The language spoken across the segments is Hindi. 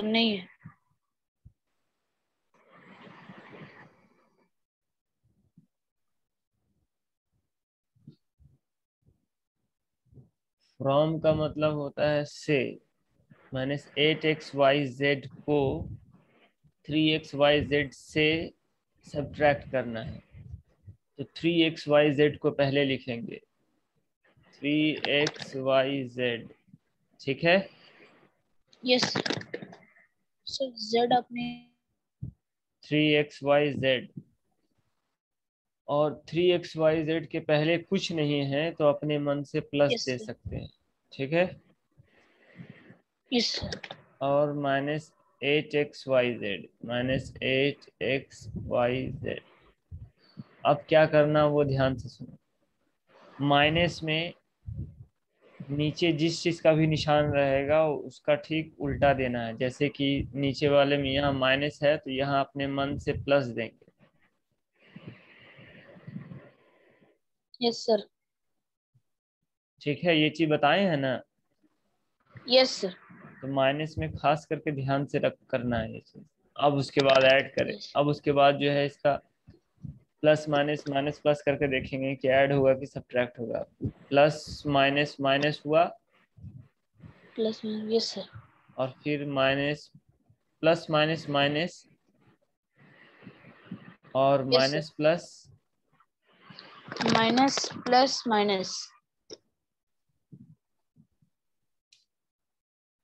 नहीं है। फ्रॉम का मतलब होता है से, माइनस 8xyz को 3xyz से सब्ट्रैक्ट करना है। तो 3xyz को पहले लिखेंगे, 3xyz, ठीक है। यस सर, जेड आपने 3xyz, और 3xyz के पहले कुछ नहीं है तो अपने मन से प्लस यस दे सर, सकते हैं, ठीक है। यस सर, और माइनस 8xyz, माइनस 8xyz। अब क्या करना वो ध्यान से सुनो। माइनस में नीचे जिस चीज का भी निशान रहेगा उसका ठीक उल्टा देना है। जैसे कि नीचे वाले में यहाँ माइनस है तो यहाँ अपने मन से प्लस देंगे, यस सर, ठीक है। ये चीज बताए हैं ना। यस सर, तो माइनस में खास करके ध्यान से रख करना है ये चीज। अब उसके बाद ऐड करें। यस अब उसके बाद जो है इसका प्लस माइनस माइनस प्लस करके देखेंगे कि ऐड होगा कि सब्ट्रैक्ट होगा। प्लस माइनस माइनस हुआ, प्लस में, यस सर, और फिर माइनस, प्लस माइनस माइनस, और yes sir, minus plus. Minus plus minus,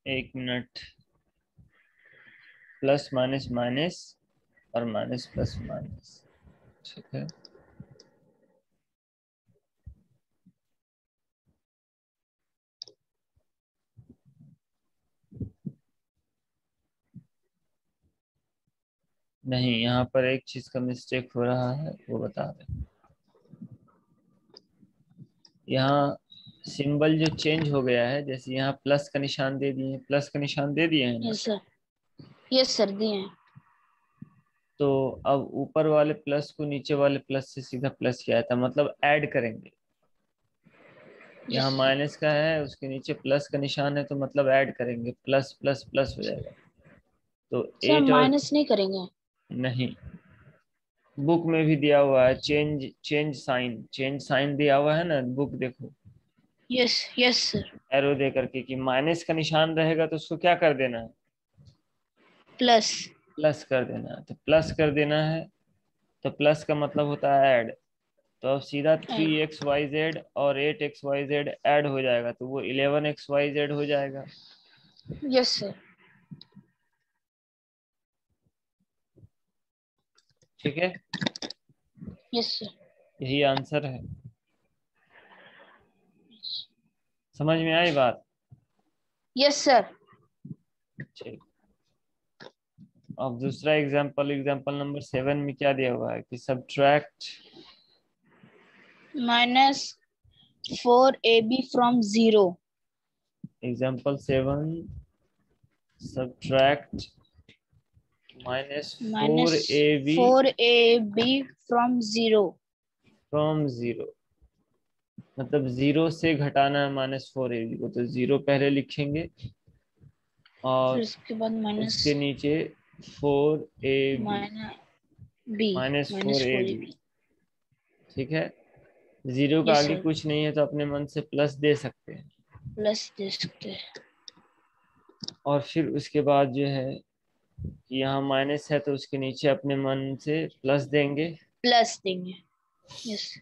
एक मिनट, प्लस माइनस माइनस और माइनस प्लस माइनस, ठीक है। नहीं, यहाँ पर एक चीज का मिस्टेक हो रहा है, वो बता दें। यहाँ सिंबल जो चेंज हो गया है, जैसे यहाँ प्लस का निशान दे दिए, प्लस का निशान दे दिए हैं ना। यस सर, यस सर दिए हैं। तो अब ऊपर वाले प्लस को नीचे वाले प्लस से सीधा प्लस किया था, मतलब ऐड करेंगे। यस यहाँ माइनस का है, उसके नीचे प्लस का निशान है, तो मतलब ऐड करेंगे, प्लस प्लस प्लस हो जाएगा। तो सर, 8 और, माइनस नहीं करेंगे। नहीं, बुक में भी दिया हुआ है चेंज, चेंज साइन दिया हुआ है ना, बुक देखो। यस, यस सर, एरो दे करके कि माइनस का निशान रहेगा तो उसको क्या कर देना है, प्लस, प्लस कर देना है। तो प्लस कर देना है, तो प्लस का मतलब होता है ऐड। तो अब सीधा three add, x y z और 8xyz ऐड हो जाएगा, तो वो 11xyz हो जाएगा। यस सर, ठीक है, यस सर, यही आंसर है। समझ में आई बात। Yes sir. ठीक। अब दूसरा एग्जांपल, एग्जांपल नंबर 7 में क्या दिया हुआ है कि subtract, minus 4ab from 0। Example 7, subtract minus minus four a b 4ab from 0। From zero, मतलब जीरो से घटाना है -4ab को, तो जीरो पहले लिखेंगे फिर और उसके बाद माइनस, उसके नीचे 4ab, minus B, minus four A -4ab, B ठीक है। जीरो का यस आगे सर, कुछ नहीं है तो अपने मन से प्लस दे सकते हैं। प्लस दे सकते हैं। और फिर उसके बाद जो है कि यहाँ माइनस है तो उसके नीचे अपने मन से प्लस देंगे। प्लस देंगे, यस,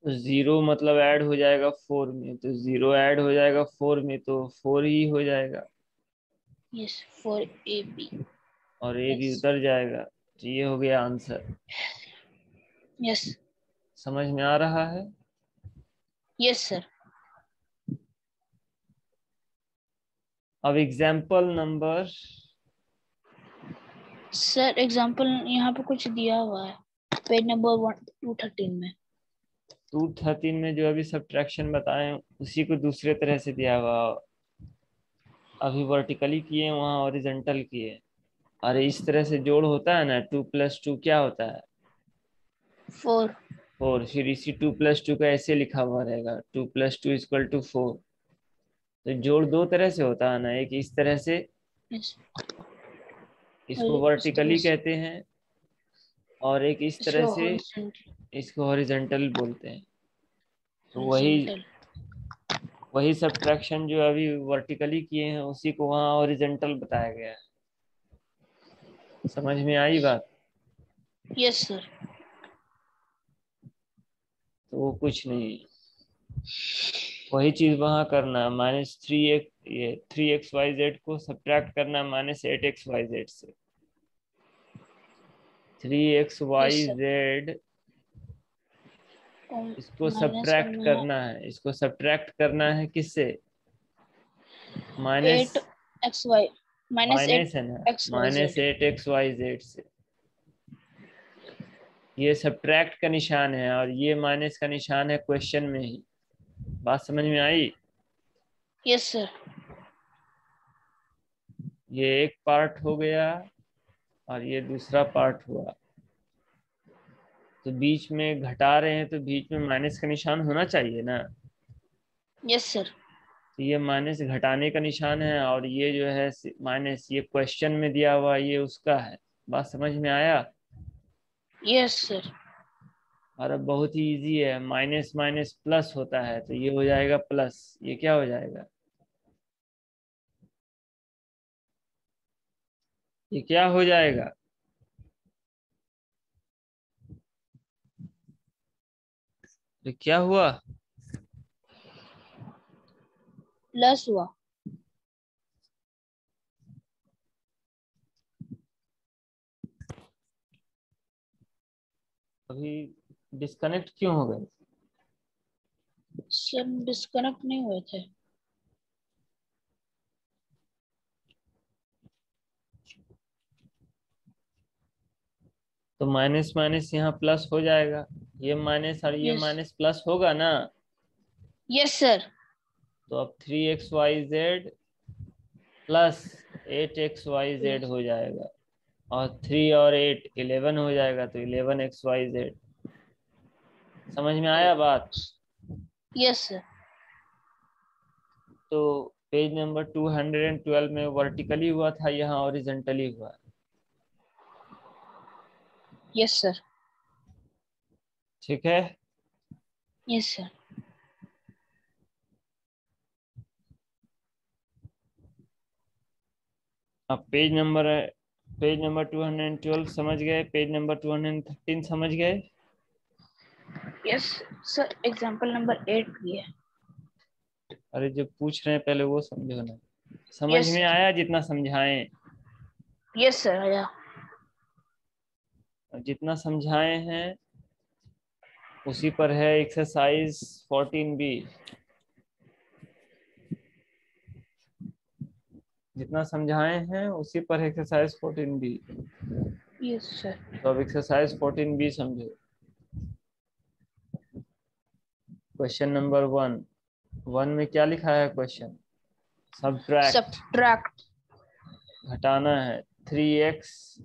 तो जीरो मतलब ऐड हो जाएगा 4 में, तो जीरो ऐड हो जाएगा 4 में तो 4 ही हो जाएगा, यस 4ab, और ए भी यस, उतर जाएगा। तो ये हो गया आंसर। यस, समझ में आ रहा है। Yes sir. अब एग्जाम्पल नंबर, सर एग्जांपल यहाँ पे कुछ दिया हुआ है पेज नंबर 213 में। 213 में जो अभी सब्ट्रैक्शन बताए उसी को दूसरे तरह से दिया हुआ। अभी वर्टिकली किए, वहाँ हॉरिजॉन्टल किए। अरे इस तरह से जोड़ होता है ना, 2 + 2 क्या होता है, 4, 4। फिर इसी 2 + 2 का ऐसे लिखा हुआ रहेगा, 2 + 2 = 4। तो जोड़ दो तरह से होता है ना, एक इस तरह से Yes. इसको और इस तरह वर्टिकली से कहते हैं, और एक इस तरह इसको से इसको हॉरिजॉन्टल बोलते हैं। तो हॉरिजॉन्टल। वही सब्ट्रैक्शन जो अभी वर्टिकली किए हैं उसी को वहाँ हॉरिजॉन्टल बताया गया है। समझ में आई बात? Yes sir. तो वो कुछ नहीं, वही चीज वहां करना, -3x को सब्ट्रैक्ट करना -8xyz से। 3xyz yes sir. इसको माइनस सब्ट्रैक्ट करना है करना है, इसको सब्ट्रैक्ट करना है किससे? माइनस 8xy माइनस माइनस है ना, 8xyz। -8xyz से। ये सब्ट्रैक्ट का निशान है और ये माइनस का निशान है क्वेश्चन में ही। बात समझ में आई? Yes sir. ये एक पार्ट हो गया और ये दूसरा पार्ट हुआ। तो बीच में घटा रहे हैं तो बीच में माइनस का निशान होना चाहिए ना। Yes sir. तो ये माइनस घटाने का निशान है और ये जो है माइनस, ये क्वेश्चन में दिया हुआ ये उसका है। बात समझ में आया? Yes sir. और अब बहुत ही इजी है, माइनस माइनस प्लस होता है तो ये हो जाएगा प्लस। ये क्या हो जाएगा? ये क्या हो जाएगा? ये क्या हुआ? प्लस हुआ। अभी डिस्कनेक्ट क्यों हो गए? सर डिस्कनेक्ट नहीं हुए थे। तो माइनस माइनस यहाँ प्लस हो जाएगा, ये माइनस और ये यस। माइनस प्लस होगा ना। Yes sir. तो अब 3xyz प्लस 8xyz हो जाएगा, और 3 और 8 11 हो जाएगा, तो 11xyz। समझ में आया बात? Yes sir. तो पेज नंबर 212 में वर्टिकली हुआ था, यहाँ हॉरिजॉन्टली हुआ। Yes sir. ठीक है। Yes sir. अब पेज नंबर 212 समझ गए, पेज नंबर 213 समझ गए। Yes sir. एग्जांपल नंबर 8 भी है। अरे जो पूछ रहे हैं पहले वो समझो ना। समझ यस में सर। आया जितना समझाएं? यस सर आया। जितना समझाए हैं उसी पर है एक्सरसाइज 14B। जितना समझाए हैं उसी पर एक्सरसाइज 14B। Yes sir. तो अब एक्सरसाइज 14B समझो। क्वेश्चन नंबर 1 में क्या लिखा है क्वेश्चन? सब्ट्रैक्ट, सब्ट्रैक्ट घटाना है 3x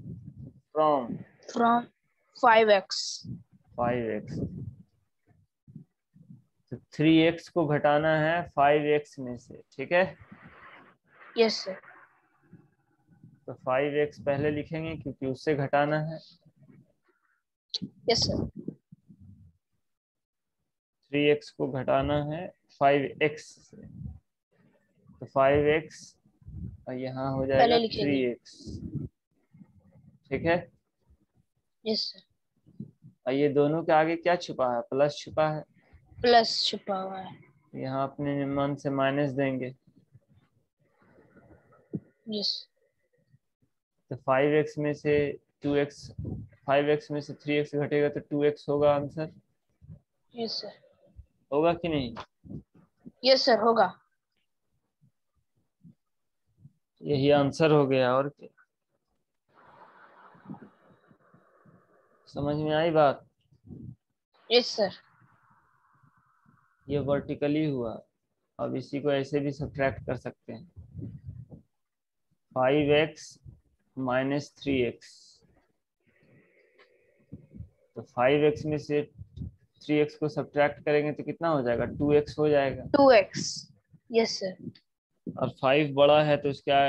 from from 5x। 5x। तो 3x को घटाना है 5x में से, ठीक है। Yes sir. तो 5x पहले लिखेंगे क्योंकि उससे घटाना है। Yes sir. 3x को घटाना है 5x से, तो 5x और यहाँ हो पहले जाएगा लिखेंगे। 3x। ठीक है। Yes sir. और ये दोनों के आगे क्या छुपा है? प्लस छुपा है। प्लस छुपा हुआ है। यहाँ अपने मन से माइनस देंगे। यस। तो 5x में से 2x, 5x में से 3x घटेगा तो 2x होगा आंसर। Yes sir. होगा कि नहीं? यस सर होगा। यही आंसर हो गया, और क्या। समझ में आई बात? Yes sir. ये वर्टिकली हुआ। अब इसी को ऐसे भी सब्ट्रैक्ट कर सकते हैं, 5x माइनस 3x। तो 5x में से 3x को सब्ट्रैक्ट करेंगे तो कितना हो जाएगा? 2x हो जाएगा। 2x। Yes sir. और 5 बड़ा है तो उसका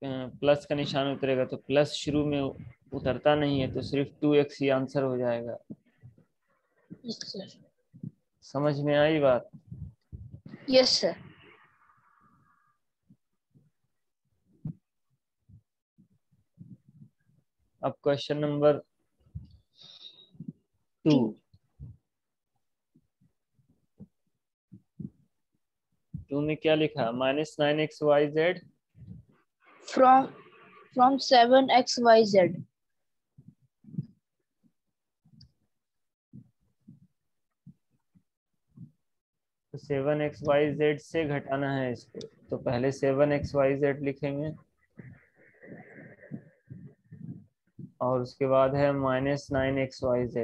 प्लस का निशान उतरेगा तो प्लस शुरू में उतरता नहीं है, तो सिर्फ 2x ही आंसर हो जाएगा। Yes sir. समझ में आई बात? Yes sir. अब क्वेश्चन नंबर 2। 2 में क्या लिखा? -9xyz from 7xyz। तो 7xyz से घटाना है इसको, तो पहले 7xyz लिखेंगे और उसके बाद है -9xyz।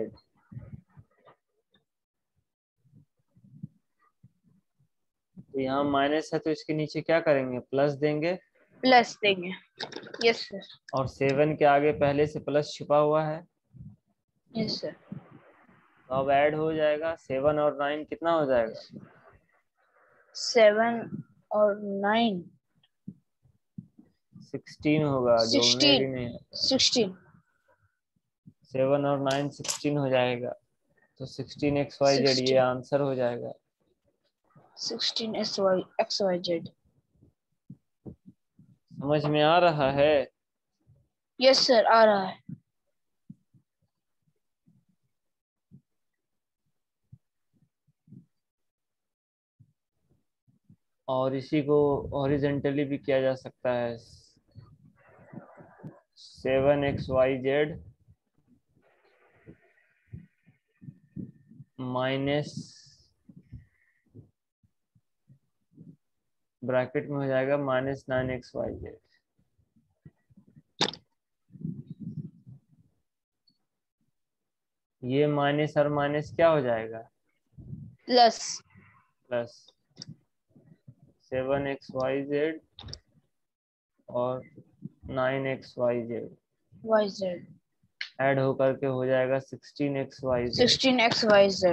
तो यहाँ माइनस है तो इसके नीचे क्या करेंगे? प्लस देंगे। प्लस देंगे। Yes sir. और 7 के आगे पहले से प्लस छिपा हुआ है, यस सर। तो अब ऐड हो जाएगा। 7 और 9 कितना हो जाएगा? 7 और 9 16 होगा, जोड़ने भी 16। नहीं है। 16। 7 और 9 16 हो जाएगा, तो 16xyz ये आंसर हो जाएगा। 16xyz। समझ में आ रहा है? यस सर, आ रहा है। और इसी को हॉरिजेंटली भी किया जा सकता है। 7xyz माइनस ब्रैकेट में हो जाएगा -9xyz। ये माइनस और माइनस क्या हो जाएगा? प्लस। प्लस 7xyz और 9xyz yz। ऐड होकर के हो जाएगा 16xyz। 16xyz।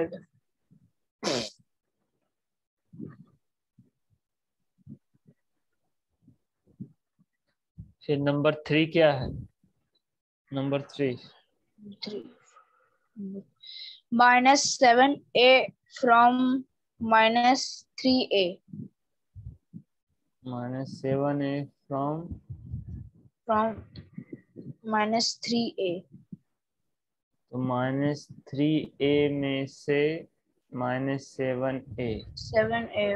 फिर नंबर 3 क्या है? Number 3 3 -7a from -3a -7a from from -3a। तो -3a में से -7a। 7a।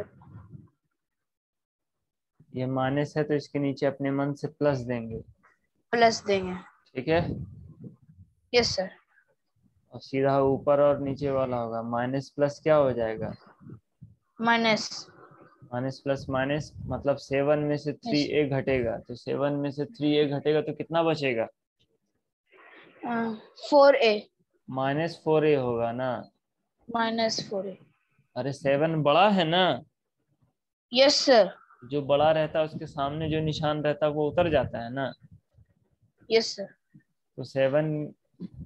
ये माइनस है तो इसके नीचे अपने मन से प्लस देंगे। प्लस देंगे। ठीक है, यस सर। और सीधा ऊपर और नीचे वाला होगा। माइनस प्लस क्या हो जाएगा? माइनस। माइनस प्लस माइनस मतलब 7 में से 3a घटेगा, तो 7 में से 3a घटेगा तो कितना बचेगा? 4a। -4a होगा ना। -4a। अरे 7 बड़ा है ना, यस सर। जो बड़ा रहता है उसके सामने जो निशान रहता है वो उतर जाता है ना। Yes sir. तो 7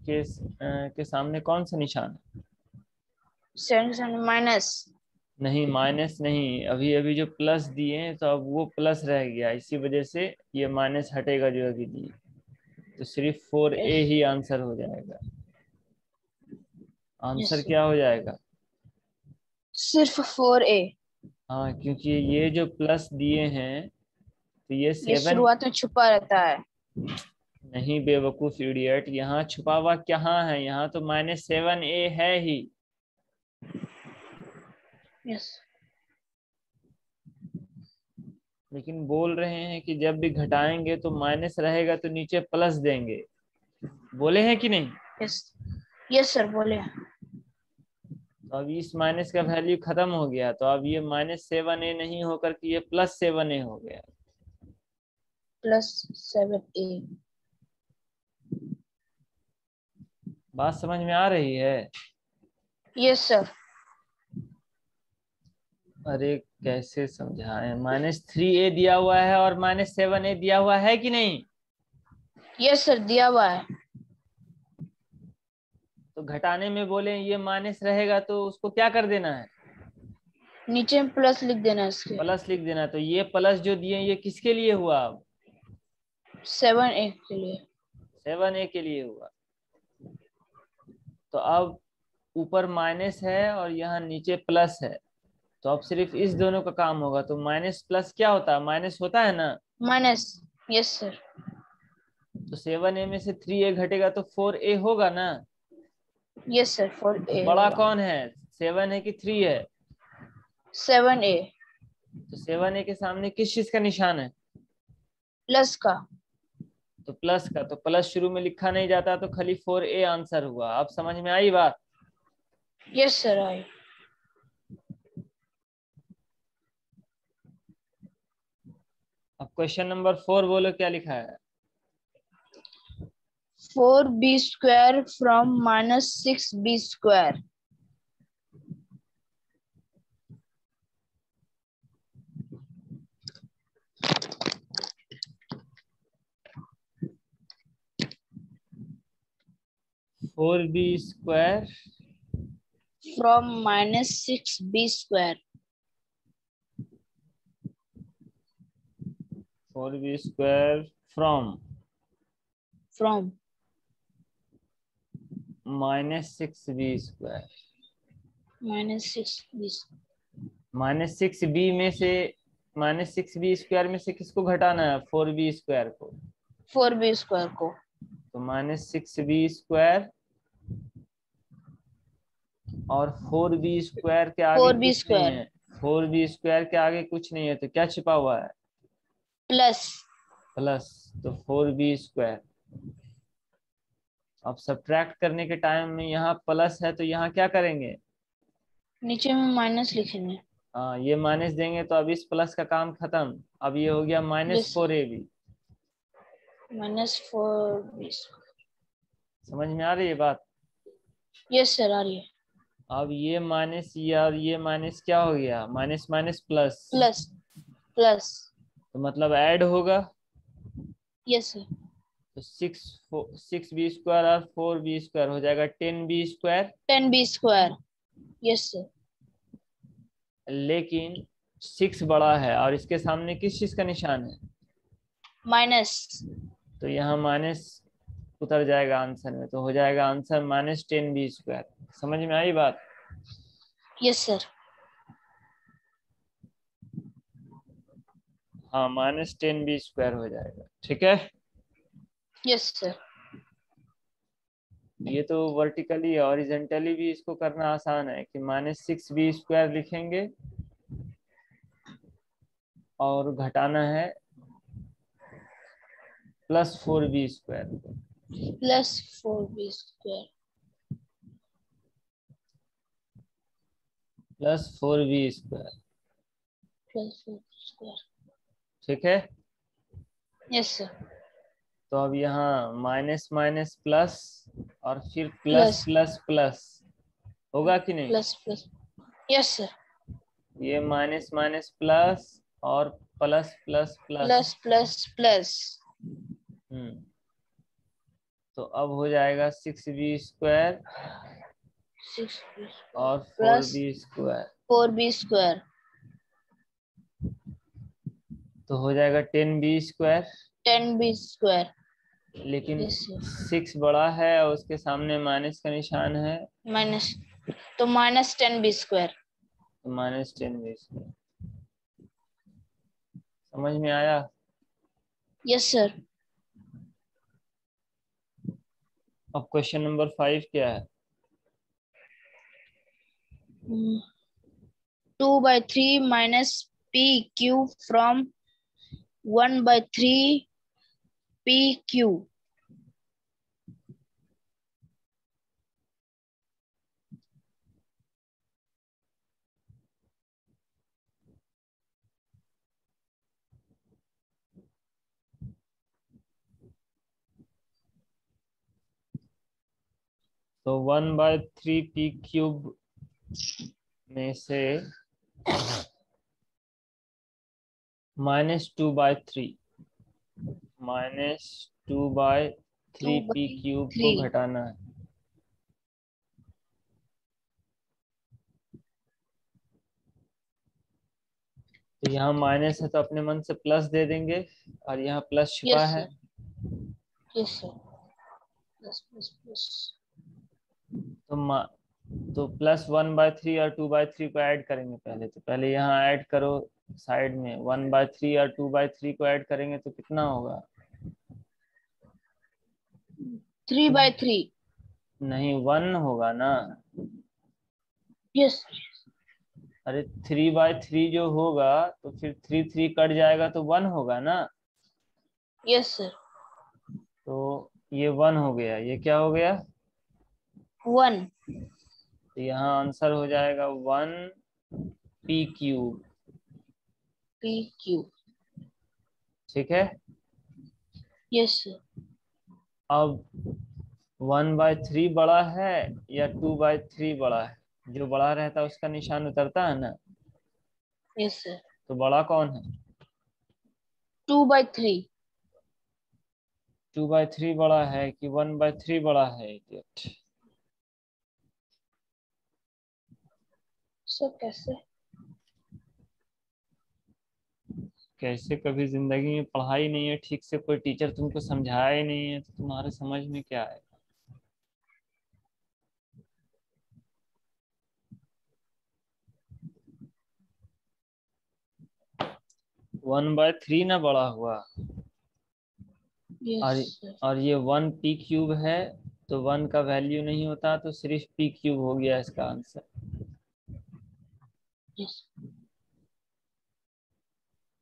के सामने कौन सा निशान है? 7 माइनस। नहीं, माइनस नहीं, अभी अभी जो प्लस दिए हैं तो अब वो प्लस रह गया, इसी वजह से ये माइनस हटेगा जो अभी दिए, तो सिर्फ 4a ही आंसर हो जाएगा। आंसर यस, क्या हो जाएगा? सिर्फ 4a। हाँ, क्योंकि ये जो प्लस दिए हैं तो ये ये 7 शुरुआत में छुपा रहता है। नहीं बेवकूफ इडियट, यहाँ छुपा हुआ कहाँ है? यहाँ तो -7a है ही। यस। लेकिन बोल रहे हैं कि जब भी घटाएंगे तो माइनस रहेगा तो नीचे प्लस देंगे, बोले हैं कि नहीं? यस। यस सर, बोले। तो अब इस माइनस का वैल्यू खत्म हो गया, तो अब ये -7a नहीं होकर के ये +7a हो गया। +7a। बात समझ में आ रही है? Yes sir. अरे कैसे समझाएं? -3a दिया हुआ है और -7a दिया हुआ है कि नहीं? यस सर, दिया हुआ है। तो घटाने में बोले ये माइनस रहेगा तो उसको क्या कर देना है? नीचे में प्लस लिख देना इसके। प्लस लिख देना। तो ये प्लस जो दिए ये किसके लिए हुआ? अब 7a के लिए। 7a के लिए हुआ। तो अब ऊपर माइनस है और यहाँ नीचे प्लस है, तो अब सिर्फ इस दोनों का काम होगा। तो माइनस प्लस क्या होता है, माइनस होता है ना। Minus, yes sir. तो 7a में से 3a घटेगा तो 4a होगा ना। यस सर, 4a बड़ा होगा। कौन है, 7 है कि 3 है। 7a तो 7a के सामने किस चीज का निशान है, प्लस का। तो प्लस का। तो प्लस शुरू में लिखा नहीं जाता, तो खाली 4a आंसर हुआ। अब समझ में आई बात। यस सर, आई। अब क्वेश्चन नंबर 4 बोलो क्या लिखा है। 4b square from minus 6b square। 4b square from minus 6b square। 4b square from from -6b square. minus 6b। -6b में से -6b स्क्वायर में से किसको घटाना है, 4b स्क्वायर को। 4b square को। तो -6b स्क्वायर और 4b स्क्वायर के आगे 4b कुछ नहीं square है। 4b स्क्वायर के आगे कुछ नहीं है, तो क्या छिपा हुआ है, प्लस। प्लस। तो 4b स्क्वायर। अब सब्ट्रैक्ट करने के टाइम में यहाँ प्लस है, तो यहाँ क्या करेंगे, नीचे में माइनस लिखेंगे। हाँ ये माइनस देंगे, तो अब इस प्लस का काम खत्म। अब ये हो गया यस, -4ab। -4b। समझ में आ रही है बात। यस सर, आ रही है। अब ये माइनस ये माइनस क्या हो गया, minus minus plus. Plus plus. तो मतलब ऐड होगा। Yes sir. तो 6b स्क्वायर और 4b स्क्वायर हो जाएगा 10b square. 10b square। Yes sir. लेकिन 6 बड़ा है और इसके सामने किस चीज का निशान है, माइनस। तो यहाँ माइनस उतर जाएगा आंसर में, तो हो जाएगा आंसर -10b स्क्वायर। समझ में आई बात। Yes sir. हाँ -10b स्क्वायर हो जाएगा, ठीक है। Yes sir. ये तो वर्टिकली हॉरिजॉन्टली भी इसको करना आसान है कि -6b स्क्वायर लिखेंगे और घटाना है +4b square. +4b square। +4b square, +4b square। ठीक है। Yes sir. तो अब यहाँ माइनस माइनस प्लस और फिर प्लस प्लस प्लस प्लस होगा कि नहीं। Plus plus. Yes sir. ये माइनस माइनस प्लस और plus plus plus. Plus plus plus. तो अब हो जाएगा 6b स्क्वायर 6b और square plus 4b square, 4b square। तो हो जाएगा 10b स्क्वायर। 10b square। लेकिन यस सर। 6 बड़ा है और उसके सामने माइनस का निशान है, माइनस, तो -10b square। तो -10b स्क्वायर। समझ में आया। Yes sir. अब क्वेश्चन नंबर 5 क्या है। 2/3 minus pq from 1/3 pq। तो 1/3p³ में से -2/3 -2/3p³ को 2/3। घटाना है। तो यहाँ माइनस है तो अपने मन से प्लस दे देंगे और यहाँ प्लस छिपा यस है, sir. Yes sir. Plus plus plus. तो +1/3 और 2/3 को ऐड करेंगे पहले। तो पहले यहाँ ऐड करो साइड में, 1/3 और 2/3 को ऐड करेंगे तो कितना होगा? 3/3। नहीं, 1 होगा ना। यस। अरे 3/3 जो होगा तो फिर 3 3 कट जाएगा तो 1 होगा ना। Yes sir. तो ये 1 हो गया, ये क्या हो गया? 1। तो यहाँ आंसर हो जाएगा 1 p³ PQ। ठीक है। Yes sir. अब 1/3 बड़ा है या 2/3 बड़ा है? जो बड़ा रहता है उसका निशान उतरता है ना। Yes sir. तो बड़ा कौन है? 2/3। 2/3 बड़ा है कि 1/3 बड़ा है इडियट? सर कैसे? कैसे? कभी जिंदगी में पढ़ाई नहीं है ठीक से, कोई टीचर तुमको समझाया ही नहीं है तो तुम्हारे समझ में क्या है? 1/3 ना बड़ा हुआ। यस और सर। और ये 1 p³ है तो 1 का वैल्यू नहीं होता, तो सिर्फ p³ हो गया इसका आंसर। यस।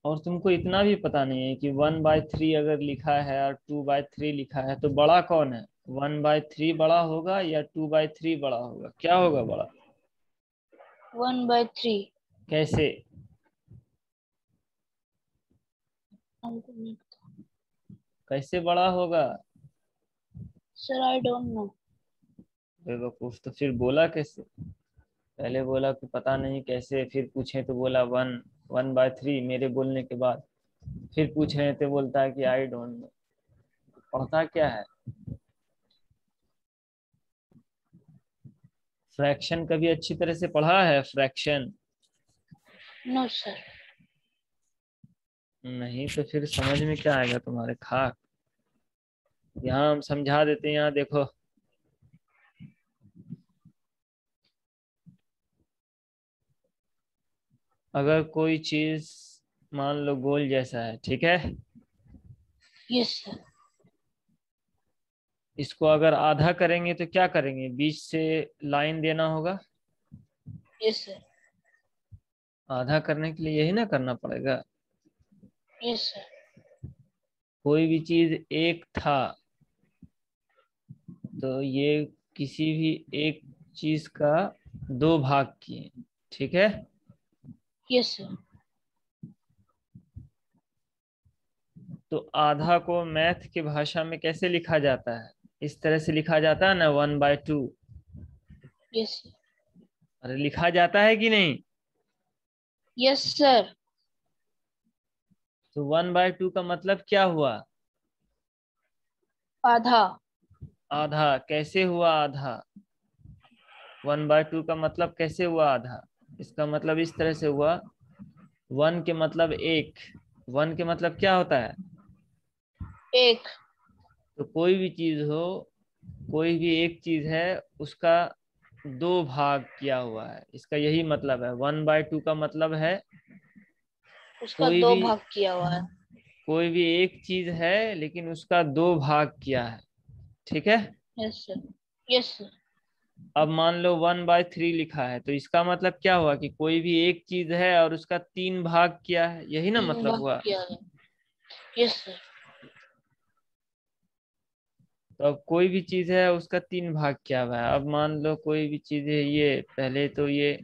और तुमको इतना भी पता नहीं है कि 1/3 अगर लिखा है और 2/3 लिखा है तो बड़ा कौन है? 1/3 बड़ा होगा या 2/3 बड़ा होगा? क्या होगा बड़ा? 1/3। कैसे? कैसे बड़ा होगा? Sir I don't know. बेवकूफ, तो फिर बोला कैसे? पहले बोला कि पता नहीं कैसे, फिर पूछे तो बोला 1/3 मेरे बोलने के बाद। फिर पूछ रहे थे बोलता है कि आई डोंट नो। पढ़ता क्या है? फ्रैक्शन कभी अच्छी तरह से पढ़ा है? Fraction no sir. नहीं तो फिर समझ में क्या आएगा तुम्हारे खाक। यहाँ हम समझा देते हैं, यहाँ देखो। अगर कोई चीज मान लो गोल जैसा है, ठीक है। Yes sir. इसको अगर आधा करेंगे तो क्या करेंगे? बीच से लाइन देना होगा। Yes sir. आधा करने के लिए यही ना करना पड़ेगा। Yes sir. कोई भी चीज एक था तो ये किसी भी एक चीज का 2 भाग किए, ठीक है। Yes sir. तो आधा को मैथ की भाषा में कैसे लिखा जाता है? इस तरह से लिखा जाता है ना, 1/2। Yes sir. अरे लिखा जाता है कि नहीं? Yes sir. तो 1/2 का मतलब क्या हुआ? आधा। आधा। कैसे हुआ आधा? 1/2 का मतलब कैसे हुआ आधा? इसका मतलब इस तरह से हुआ। 1 के मतलब एक। 1 के मतलब क्या होता है? एक। तो कोई भी चीज हो, कोई भी एक चीज है, उसका 2 भाग किया हुआ है, इसका यही मतलब है। 1/2 का मतलब है उसका कोई 2 भी भाग किया हुआ है। कोई भी एक चीज है लेकिन उसका 2 भाग किया है, ठीक है। Yes sir. Yes sir. अब मान लो 1/3 लिखा है तो इसका मतलब क्या हुआ कि कोई भी एक चीज है और उसका 3 भाग किया है, यही ना 3 मतलब भाग हुआ। किया है। Yes sir. तो अब कोई भी चीज है उसका 3 भाग किया हुआ है। अब मान लो कोई भी चीज है, ये पहले तो ये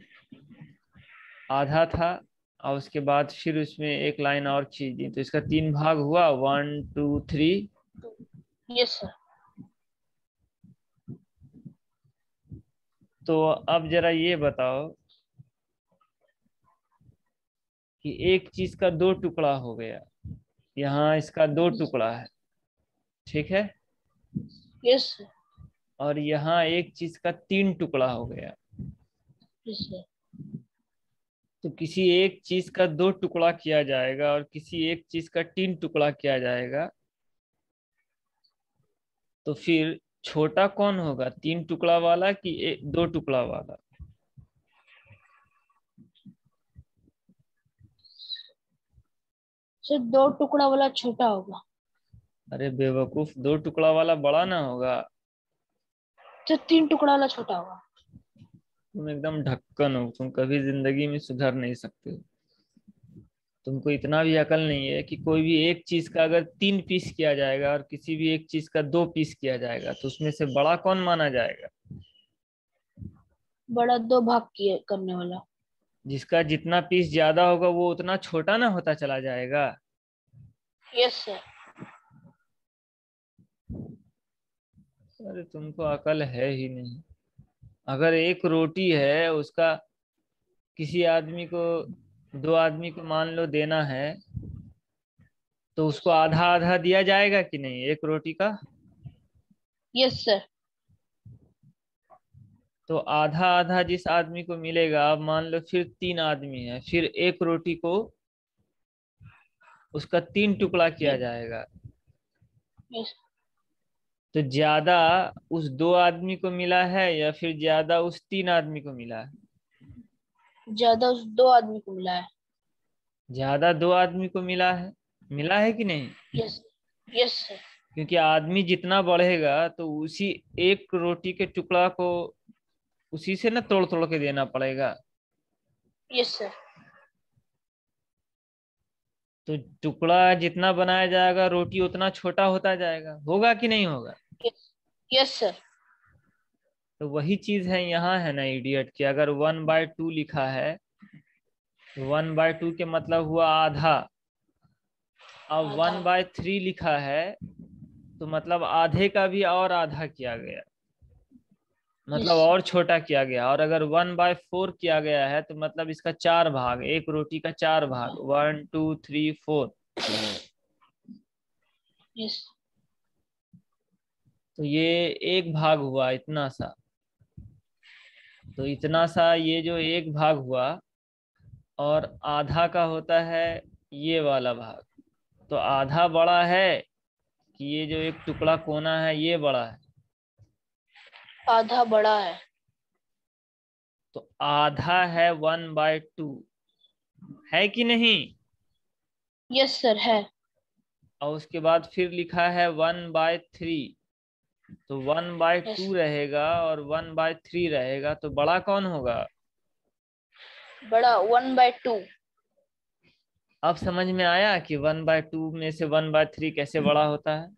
आधा था और उसके बाद फिर उसमें एक लाइन और खींच दी तो इसका 3 भाग हुआ, 1 2 3। Yes sir. तो अब जरा ये बताओ कि एक चीज का 2 टुकड़ा हो गया, यहाँ इसका 2 टुकड़ा है, ठीक है। Yes sir. और यहाँ एक चीज का 3 टुकड़ा हो गया। Yes sir. तो किसी एक चीज का 2 टुकड़ा किया जाएगा और किसी एक चीज का 3 टुकड़ा किया जाएगा। तो फिर छोटा कौन होगा, 3 टुकड़ा वाला कि 2 टुकड़ा वाला? सर 2 टुकड़ा वाला छोटा होगा। अरे बेवकूफ, 2 टुकड़ा वाला बड़ा ना होगा? तो 3 टुकड़ा वाला छोटा होगा। तुम एकदम ढक्कन हो, तुम कभी जिंदगी में सुधर नहीं सकते हो। तुमको इतना भी अकल नहीं है कि कोई भी एक चीज का अगर 3 पीस किया जाएगा और किसी भी एक चीज का 2 पीस किया जाएगा तो उसमें से बड़ा कौन माना जाएगा? बड़ा 2 भाग किए करने वाला। जिसका जितना पीस ज्यादा होगा वो उतना छोटा ना होता चला जाएगा। Yes sir. अरे तुमको अकल है ही नहीं। अगर एक रोटी है, उसका किसी आदमी को, 2 आदमी को मान लो देना है, तो उसको आधा आधा दिया जाएगा कि नहीं एक रोटी का? Yes sir. तो आधा आधा जिस आदमी को मिलेगा, अब मान लो फिर 3 आदमी है, फिर एक रोटी को उसका 3 टुकड़ा किया जाएगा। यस। तो ज्यादा उस 2 आदमी को मिला है या फिर ज्यादा उस 3 आदमी को मिला है? ज्यादा उस 2 आदमी को मिला है। ज्यादा 2 आदमी को मिला है कि नहीं? यस। Yes sir. क्योंकि आदमी जितना बढ़ेगा तो उसी एक रोटी के टुकड़ा को उसी से ना तोड़ तोड़ के देना पड़ेगा। Yes sir. तो टुकड़ा जितना बनाया जाएगा रोटी उतना छोटा होता जाएगा, होगा कि नहीं होगा? यस। Yes sir. तो वही चीज है यहाँ, है ना इडियट, कि अगर 1/2 लिखा है तो 1/2 के मतलब हुआ आधा। अब आधा। 1/3 लिखा है तो मतलब आधे का भी और आधा किया गया, यस मतलब सर। और छोटा किया गया। और अगर 1/4 किया गया है तो मतलब इसका 4 भाग, एक रोटी का 4 भाग, 1 2 3 4। यस। तो ये एक भाग हुआ इतना सा। तो इतना सा ये जो एक भाग हुआ, और आधा का होता है ये वाला भाग। तो आधा बड़ा है कि ये जो एक टुकड़ा कोना है ये बड़ा है? आधा बड़ा है। तो आधा है 1/2, है कि नहीं? यस सर है। और उसके बाद फिर लिखा है 1/3। तो वन बाई यस। टू रहेगा और 1/3 रहेगा, तो बड़ा कौन होगा? बड़ा 1/2। अब समझ में आया कि 1/2 में से 1/3 कैसे बड़ा होता है?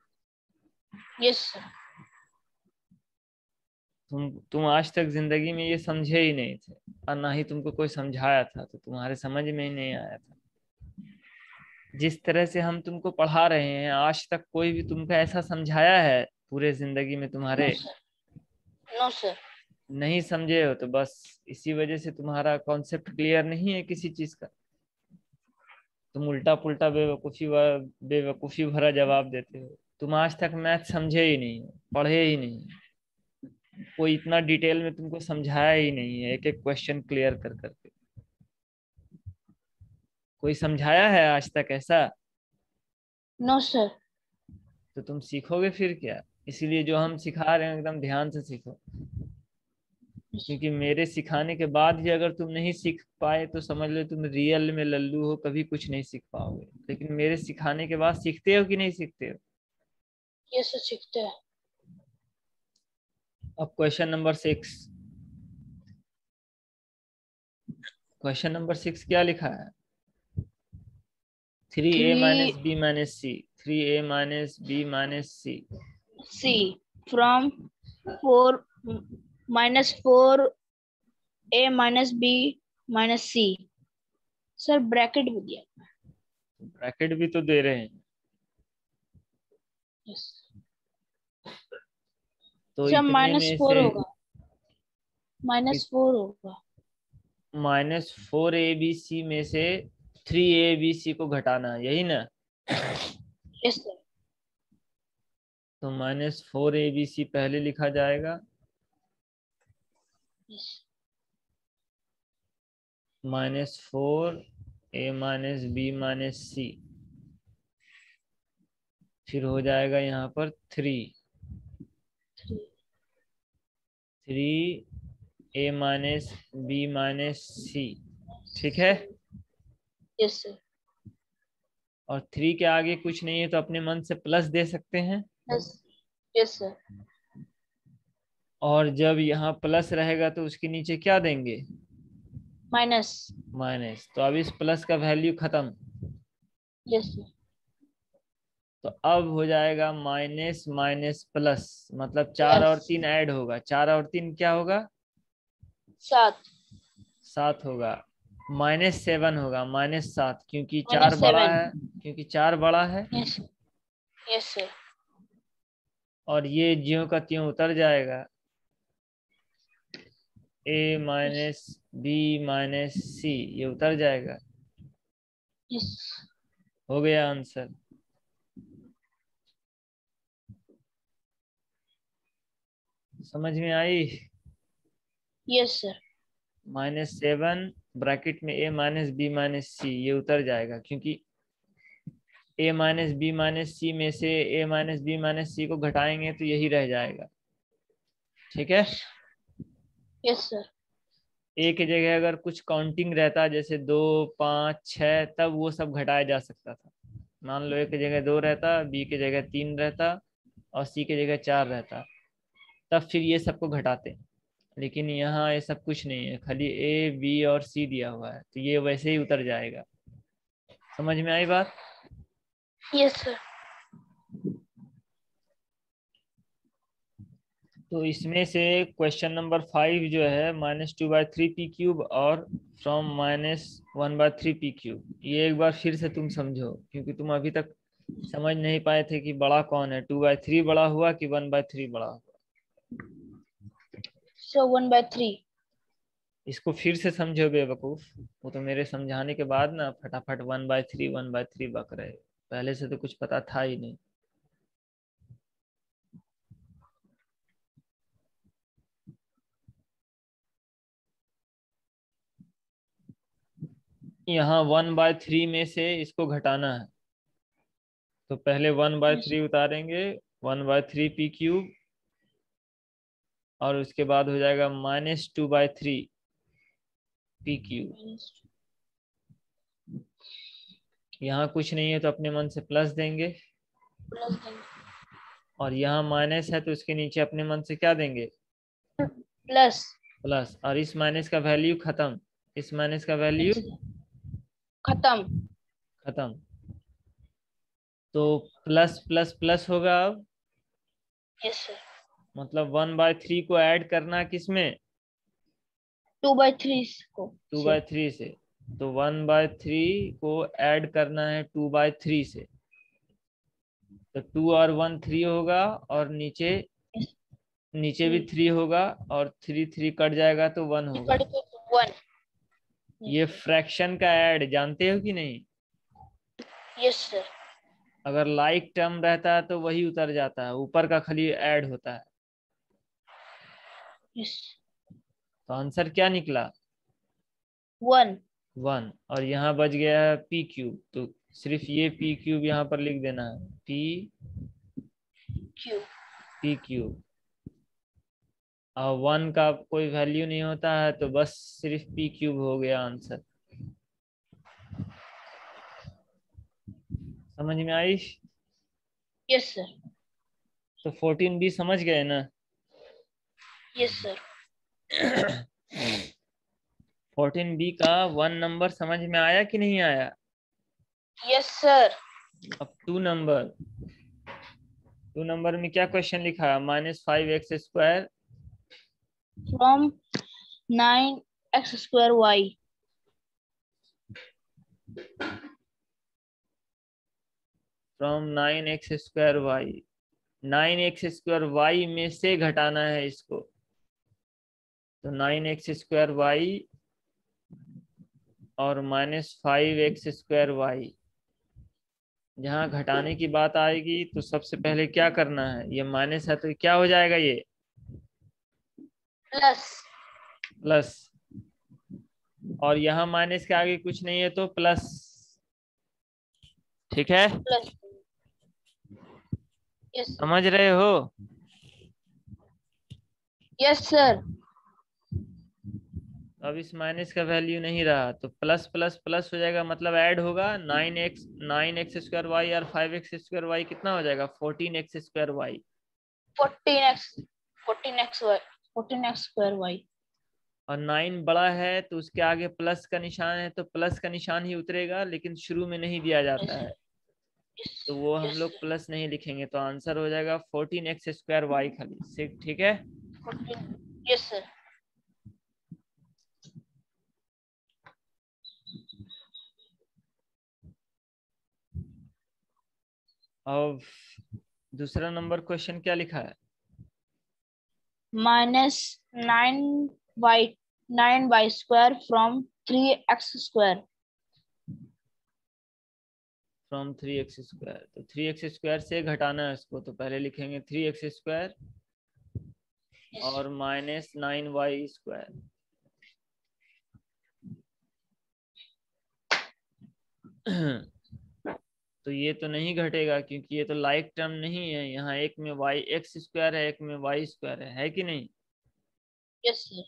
Yes sir. तुम आज तक जिंदगी में ये समझे ही नहीं थे, और ना ही तुमको कोई समझाया था, तो तुम्हारे समझ में ही नहीं आया था। जिस तरह से हम तुमको पढ़ा रहे हैं, आज तक कोई भी तुमको ऐसा समझाया है पूरे जिंदगी में नो तुम्हारे? सर। No sir. नहीं समझे हो, तो बस इसी वजह से तुम्हारा कॉन्सेप्ट क्लियर नहीं है किसी चीज का। तुम उल्टा पुल्टा बेवकूफी भरा जवाब देते हो। तुम आज तक मैथ समझे ही नहीं हो, पढ़े ही नहीं। कोई इतना डिटेल में तुमको समझाया ही नहीं है, एक एक क्वेश्चन क्लियर कर करके। कोई समझाया है आज तक ऐसा? No sir. तो तुम सीखोगे फिर क्या? इसीलिए जो हम सिखा रहे हैं एकदम ध्यान से सीखो। क्योंकि मेरे सिखाने के बाद भी अगर तुम नहीं सीख पाए तो समझ लो तुम रियल में लल्लू हो, कभी कुछ नहीं सीख पाओगे। लेकिन मेरे सिखाने के बाद सीखते हो कि नहीं सीखते हो? ये सर सीखते हैं। अब क्वेश्चन नंबर 6। क्वेश्चन नंबर 6 क्या लिखा है? 3a three minus B minus c, 3a minus B minus c. C from 4 minus B minus c. Sir bracket भी दिया। ब्रैकेट भी तो दे रहे हैं। यस। तो सर इतने माइनस में फोर से होगा। -4 होगा। -4abc में से 3abc को घटाना है, यही ना? Yes sir. तो -4abc पहले लिखा जाएगा, yes. -4a minus B minus C. फिर हो जाएगा यहाँ पर 3। 3a माइनस बी माइनस सी, ठीक है। Yes sir. और 3 के आगे कुछ नहीं है तो अपने मन से प्लस दे सकते हैं। Yes yes sir. और जब यहाँ प्लस रहेगा तो उसके नीचे क्या देंगे? माइनस। माइनस। तो अब इस प्लस का वैल्यू खत्म। Yes sir. तो अब हो जाएगा माइनस माइनस प्लस, मतलब 4 और 3 ऐड होगा। 4 और 3 क्या होगा? 7। 7 होगा। -7 होगा, -7, क्योंकि 4 बड़ा -7। है, क्योंकि 4 बड़ा है। Yes yes sir. और ये ज्यों का त्यों उतर जाएगा। a minus B minus C, ये उतर जाएगा। यस हो गया आंसर। समझ में आई? Yes sir. -7 ब्रैकेट में a minus B minus C, ये उतर जाएगा, क्योंकि a minus B minus C में से a minus B minus C को घटाएंगे तो यही रह जाएगा, ठीक है। Yes sir. a की जगह अगर कुछ काउंटिंग रहता, जैसे 2 5 6, तब वो सब घटाया जा सकता था। मान लो a की जगह 2 रहता, b की जगह 3 रहता और c की जगह 4 रहता, तब फिर ये सबको घटाते। लेकिन यहाँ ये सब कुछ नहीं है, खाली a b और c दिया हुआ है, तो ये वैसे ही उतर जाएगा। समझ में आई बात? Yes sir. तो इसमें से क्वेश्चन नंबर 5 जो है -2/3p³ और फ्रॉम -1/3p³, ये एक बार फिर से तुम समझो, क्योंकि तुम अभी तक समझ नहीं पाए थे कि बड़ा कौन है, 2/3 बड़ा हुआ कि 1/3 बड़ा हुआ। सो 1/3। इसको फिर से समझो बेवकूफ। वो तो मेरे समझाने के बाद ना फटाफट 1/3 बक रहे, पहले से तो कुछ पता था ही नहीं। यहाँ 1/3 में से इसको घटाना है, तो पहले 1/3 उतारेंगे, 1/3p³, और उसके बाद हो जाएगा -2/3p³। यहाँ कुछ नहीं है तो अपने मन से प्लस देंगे, प्लस और यहाँ माइनस है तो उसके नीचे अपने मन से क्या देंगे? प्लस। प्लस। और इस माइनस का वैल्यू खत्म, इस माइनस का वैल्यू खत्म। खत्म। तो प्लस प्लस प्लस होगा अब, यस सर। मतलब 1/3 को ऐड करना किसमें? 2/3 को 2/3 से। तो 1/3 को ऐड करना है 2/3 से, तो 2 और 1 3 होगा, और नीचे नीचे भी 3 होगा, और 3 3 कट जाएगा तो 1 होगा। 1। ये फ्रैक्शन का ऐड जानते हो कि नहीं? Yes sir. अगर लाइक टर्म रहता है तो वही उतर जाता है, ऊपर का खाली ऐड होता है। यस। तो आंसर क्या निकला? 1। 1। और यहाँ बच गया है p³, तो सिर्फ ये p³ यहाँ पर लिख देना है, क्यू। p³ और 1 का कोई वैल्यू नहीं होता है, तो बस सिर्फ p³ हो गया आंसर। समझ में आई? Yes sir. तो 14b समझ गए ना? Yes sir. 14b का 1 नंबर समझ में आया कि नहीं आया? Yes sir. अब 2 नंबर में क्या क्वेश्चन लिखा है? -5x² from 9x² y। From 9x² y। 9x² y में से घटाना है इसको, तो 9x² y और -5x² y। जहाँ घटाने की बात आएगी तो सबसे पहले क्या करना है, ये माइनस है तो क्या हो जाएगा? ये प्लस। प्लस। और यहाँ माइनस के आगे कुछ नहीं है तो प्लस, ठीक है। प्लस। Yes sir. समझ रहे हो? Yes sir. अब इस माइनस का वैल्यू नहीं रहा तो प्लस प्लस प्लस हो जाएगा, मतलब ऐड होगा 9x स्क्वायर वाई और 5x स्क्वायर वाई कितना हो जाएगा 14x square Y. 14x square Y. और 9 बड़ा है तो उसके आगे प्लस का निशान है तो प्लस का निशान ही उतरेगा, लेकिन शुरू में नहीं दिया जाता है तो वो हम लोग प्लस नहीं लिखेंगे, तो आंसर हो जाएगा 14x स्क्वायर वाई खाली। ठीक है। 14। Yes sir. अब दूसरा नंबर क्वेश्चन क्या लिखा है? -9y square from 3x square. From 3x square, तो 3x स्क्वायर से घटाना है उसको, तो पहले लिखेंगे 3x स्क्वायर और -9y स्क्वायर। तो ये तो नहीं घटेगा क्योंकि ये तो लाइक टर्म नहीं है, यहाँ एक में वाई एक्स स्क्वायर है, एक में वाई स्क्वायर है कि नहीं? Yes sir.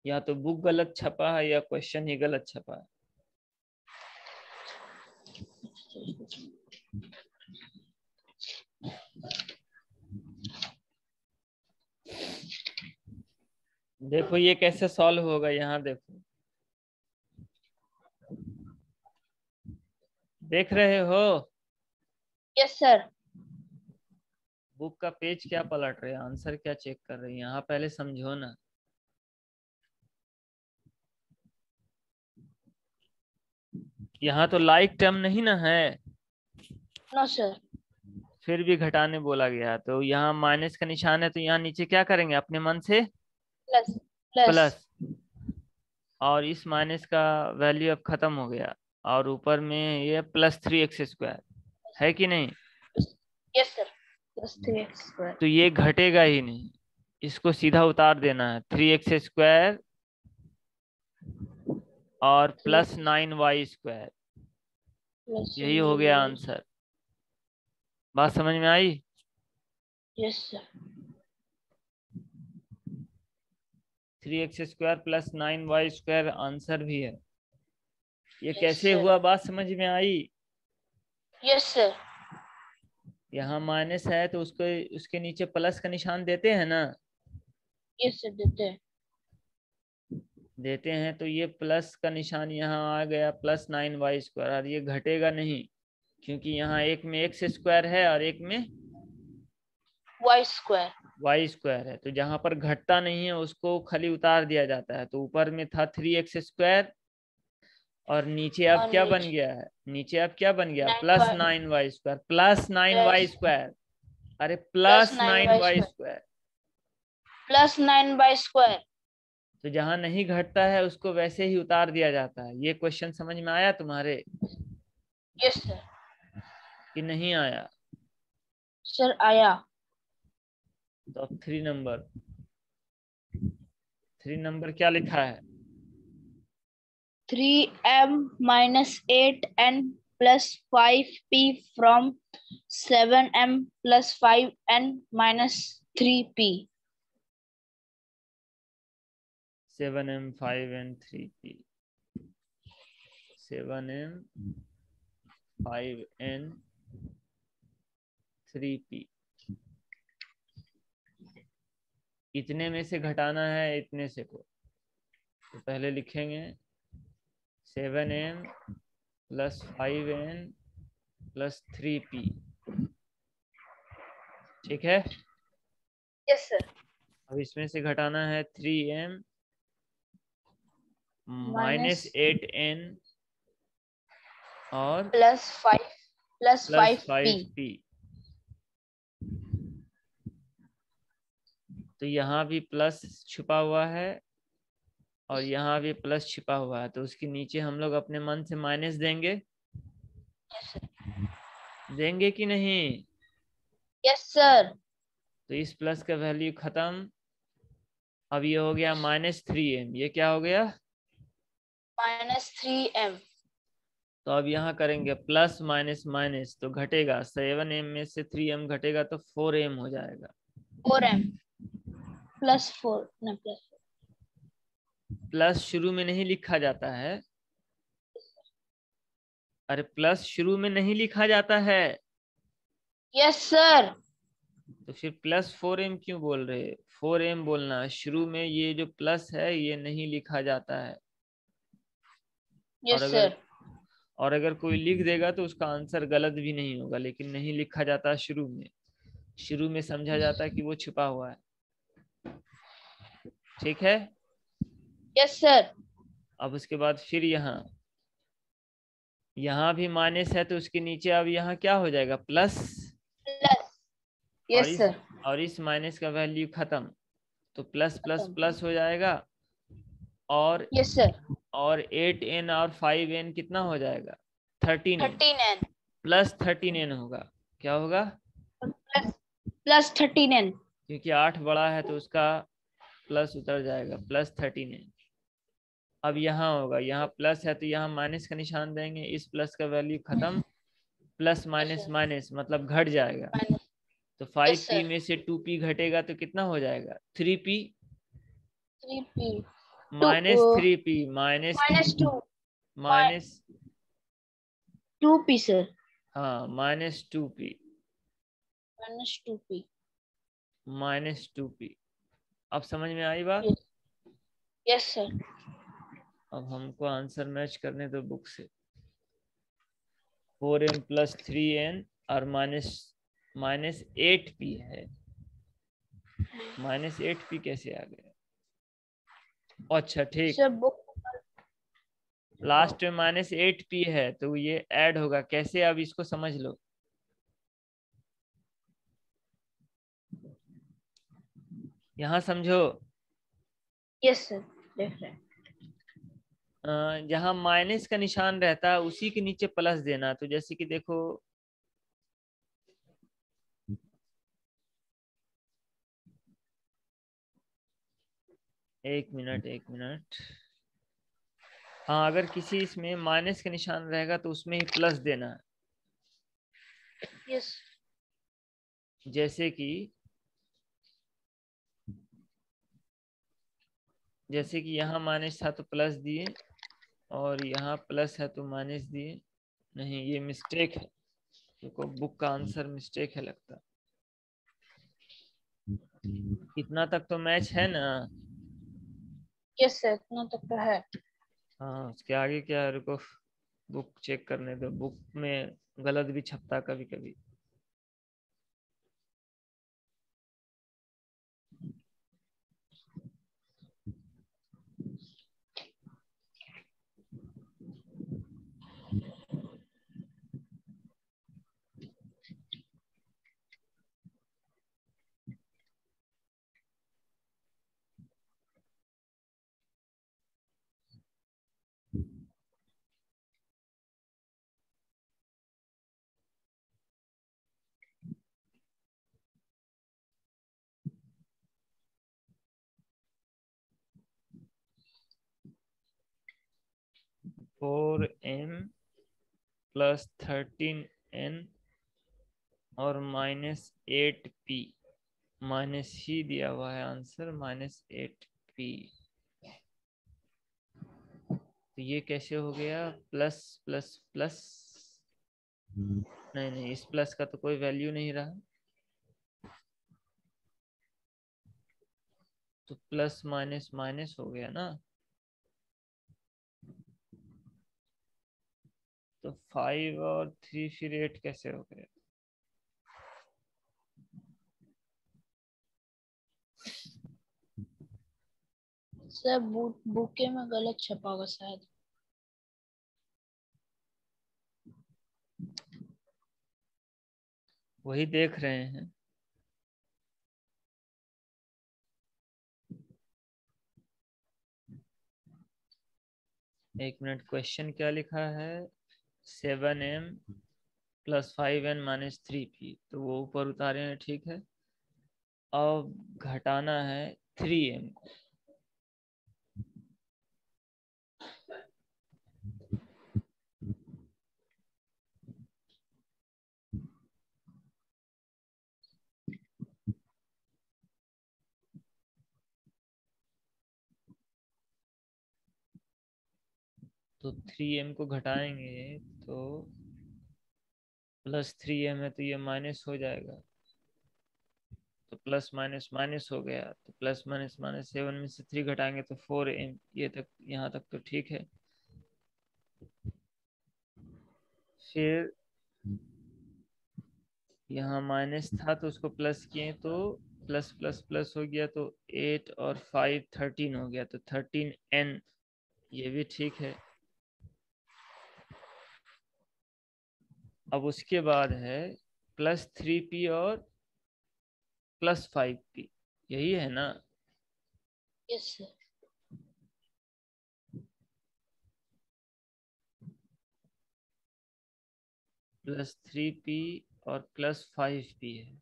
या तो बुक गलत छपा है या क्वेश्चन ही गलत छपा है। देखो ये कैसे सॉल्व होगा, यहाँ देखो, देख रहे हो? Yes sir. बुक का पेज क्या पलट रहे हैं, आंसर क्या चेक कर रहे हैं, यहाँ पहले समझो ना। यहाँ तो लाइक टर्म नहीं ना है, नो सर। फिर भी घटाने बोला गया, तो यहाँ माइनस का निशान है तो यहाँ नीचे क्या करेंगे अपने मन से? Plus plus. प्लस। और इस माइनस का वैल्यू अब खत्म हो गया, और ऊपर में ये +3x स्क्वायर है कि नहीं? Yes sir. +3x square. तो ये घटेगा ही नहीं, इसको सीधा उतार देना है, 3x स्क्वायर और +9y स्क्वायर, यही हो गया आंसर। बात समझ में आई? Yes sir. 3x square +9y square answer भी है। ये Yes, कैसे sir. हुआ, बात समझ में आई? Yes sir. यहाँ माइनस है तो उसको उसके नीचे प्लस का निशान देते हैं ना? यस सर देते हैं। देते हैं, तो ये प्लस का निशान यहाँ आ गया +9y स्क्वायर, और ये घटेगा नहीं क्योंकि यहाँ एक में x स्क्वायर है और एक में वाई स्क्वायर। y स्क्वायर है, तो जहां पर घटता नहीं है उसको खाली उतार दिया जाता है। तो ऊपर में था 3x स्क्वायर और नीचे अब और क्या बन गया है, नीचे अब क्या बन गया 9y +9y स्क्वायर, अरे plus plus nine nine y y square square. +9y square. तो जहां नहीं घटता है उसको वैसे ही उतार दिया जाता है। ये क्वेश्चन समझ में आया तुम्हारे यस सर। कि नहीं आया? सर आया। तो अब 3 नंबर क्या लिखा है? 3m - 8n + 5p from 7m + 5n - 3p। 7m 5n 3p, 7m 5n 3p। इतने में से घटाना है इतने से को, तो पहले लिखेंगे 7m + 5n + 3p। ठीक है। Yes sir. अब इसमें से घटाना है 3m माइनस -8n और +5 + 5p। +5p। तो यहाँ भी प्लस छुपा हुआ है और यहाँ भी प्लस छिपा हुआ है, तो उसके नीचे हम लोग अपने मन से माइनस देंगे, देंगे कि नहीं? Yes sir. तो इस प्लस का वैल्यू खत्म। अब ये हो गया -3m, ये क्या हो गया? -3m। तो अब यहाँ करेंगे प्लस माइनस माइनस, तो घटेगा 7m में से 3m घटेगा तो 4m हो जाएगा। 4m। +4 ना प्लस शुरू में नहीं लिखा जाता है। अरे प्लस शुरू में नहीं लिखा जाता है। Yes sir. तो फिर +4m क्यों बोल रहे? 4m बोलना, शुरू में ये जो प्लस है ये नहीं लिखा जाता है। और यस अगर सर। और अगर कोई लिख देगा तो उसका आंसर गलत भी नहीं होगा, लेकिन नहीं लिखा जाता शुरू में। शुरू में समझा जाता है कि वो छुपा हुआ है। ठीक है। Yes sir. अब उसके बाद फिर यहाँ भी माइनस है तो उसके नीचे अब यहाँ क्या हो जाएगा? प्लस। प्लस। और यस इस सर। और इस माइनस का वैल्यू खत्म, तो प्लस प्लस प्लस हो जाएगा। और यस सर। 8n और 5n कितना हो जाएगा? 13n। 13n प्लस 13n होगा। क्या होगा? Plus 13n। क्योंकि 8 बड़ा है तो उसका प्लस उतर जाएगा, +13n। अब यहाँ होगा, यहाँ प्लस है तो यहाँ माइनस का निशान देंगे, इस प्लस का वैल्यू खत्म। प्लस माइनस माइनस मतलब घट जाएगा। तो यस 5p सर। में से 2p घटेगा तो कितना हो जाएगा? 3p। 3p -3p minus -2 minus 2p sir. हाँ -2p -2p। -2p। अब समझ में आई बात? Yes sir. अब हमको आंसर मैच करने दो बुक से। 4m + 3n और -8p है। -8p कैसे आ गया? अच्छा ठीक, सर बुक। लास्ट में -8p है तो ये ऐड होगा कैसे? अब इसको समझ लो। यहाँ समझो। यस सर देख रहे हैं। जहाँ माइनस का निशान रहता है उसी के नीचे प्लस देना। तो जैसे कि देखो, एक मिनट। हाँ, अगर किसी इसमें माइनस का निशान रहेगा तो उसमें ही प्लस देना है। यस। जैसे कि यहाँ माइनस था तो प्लस दिए, और यहाँ प्लस है तो माइनस दिए। नहीं, ये मिस्टेक है। देखो बुक का आंसर मिस्टेक है लगता। इतना तक तो मैच है ना? यस सर इतना तक तो है। हाँ, उसके आगे क्या है, रुको बुक चेक करने दो। बुक में गलत भी छपता कभी कभी। (4m + 13n और -8p) माइनस ही दिया हुआ है आंसर, -8p। तो ये कैसे हो गया? Plus plus plus. नहीं नहीं, इस प्लस का तो कोई वैल्यू नहीं रहा। तो प्लस माइनस माइनस हो गया ना। तो 5 और 3 फिर 8 कैसे हो गया? सर बुके में गलत छपा होगा शायद। वही देख रहे हैं। एक मिनट, क्वेश्चन क्या लिखा है? 7m + 5n - 3p, तो वो ऊपर उतारे हैं, ठीक है। अब घटाना है 3m को। तो 3m को घटाएंगे तो +3m है, तो ये माइनस हो जाएगा, तो प्लस माइनस माइनस हो गया, तो प्लस माइनस माइनस 7 में से 3 घटाएंगे तो 4m। ये तक, यहाँ तक तो ठीक है। फिर यहाँ माइनस था तो उसको प्लस किए तो प्लस प्लस प्लस हो गया, तो 8 और 5 13 हो गया, तो 13n। ये भी ठीक है। अब उसके बाद है +3p और +5p, यही है ना? Yes sir. +3p और +5p है,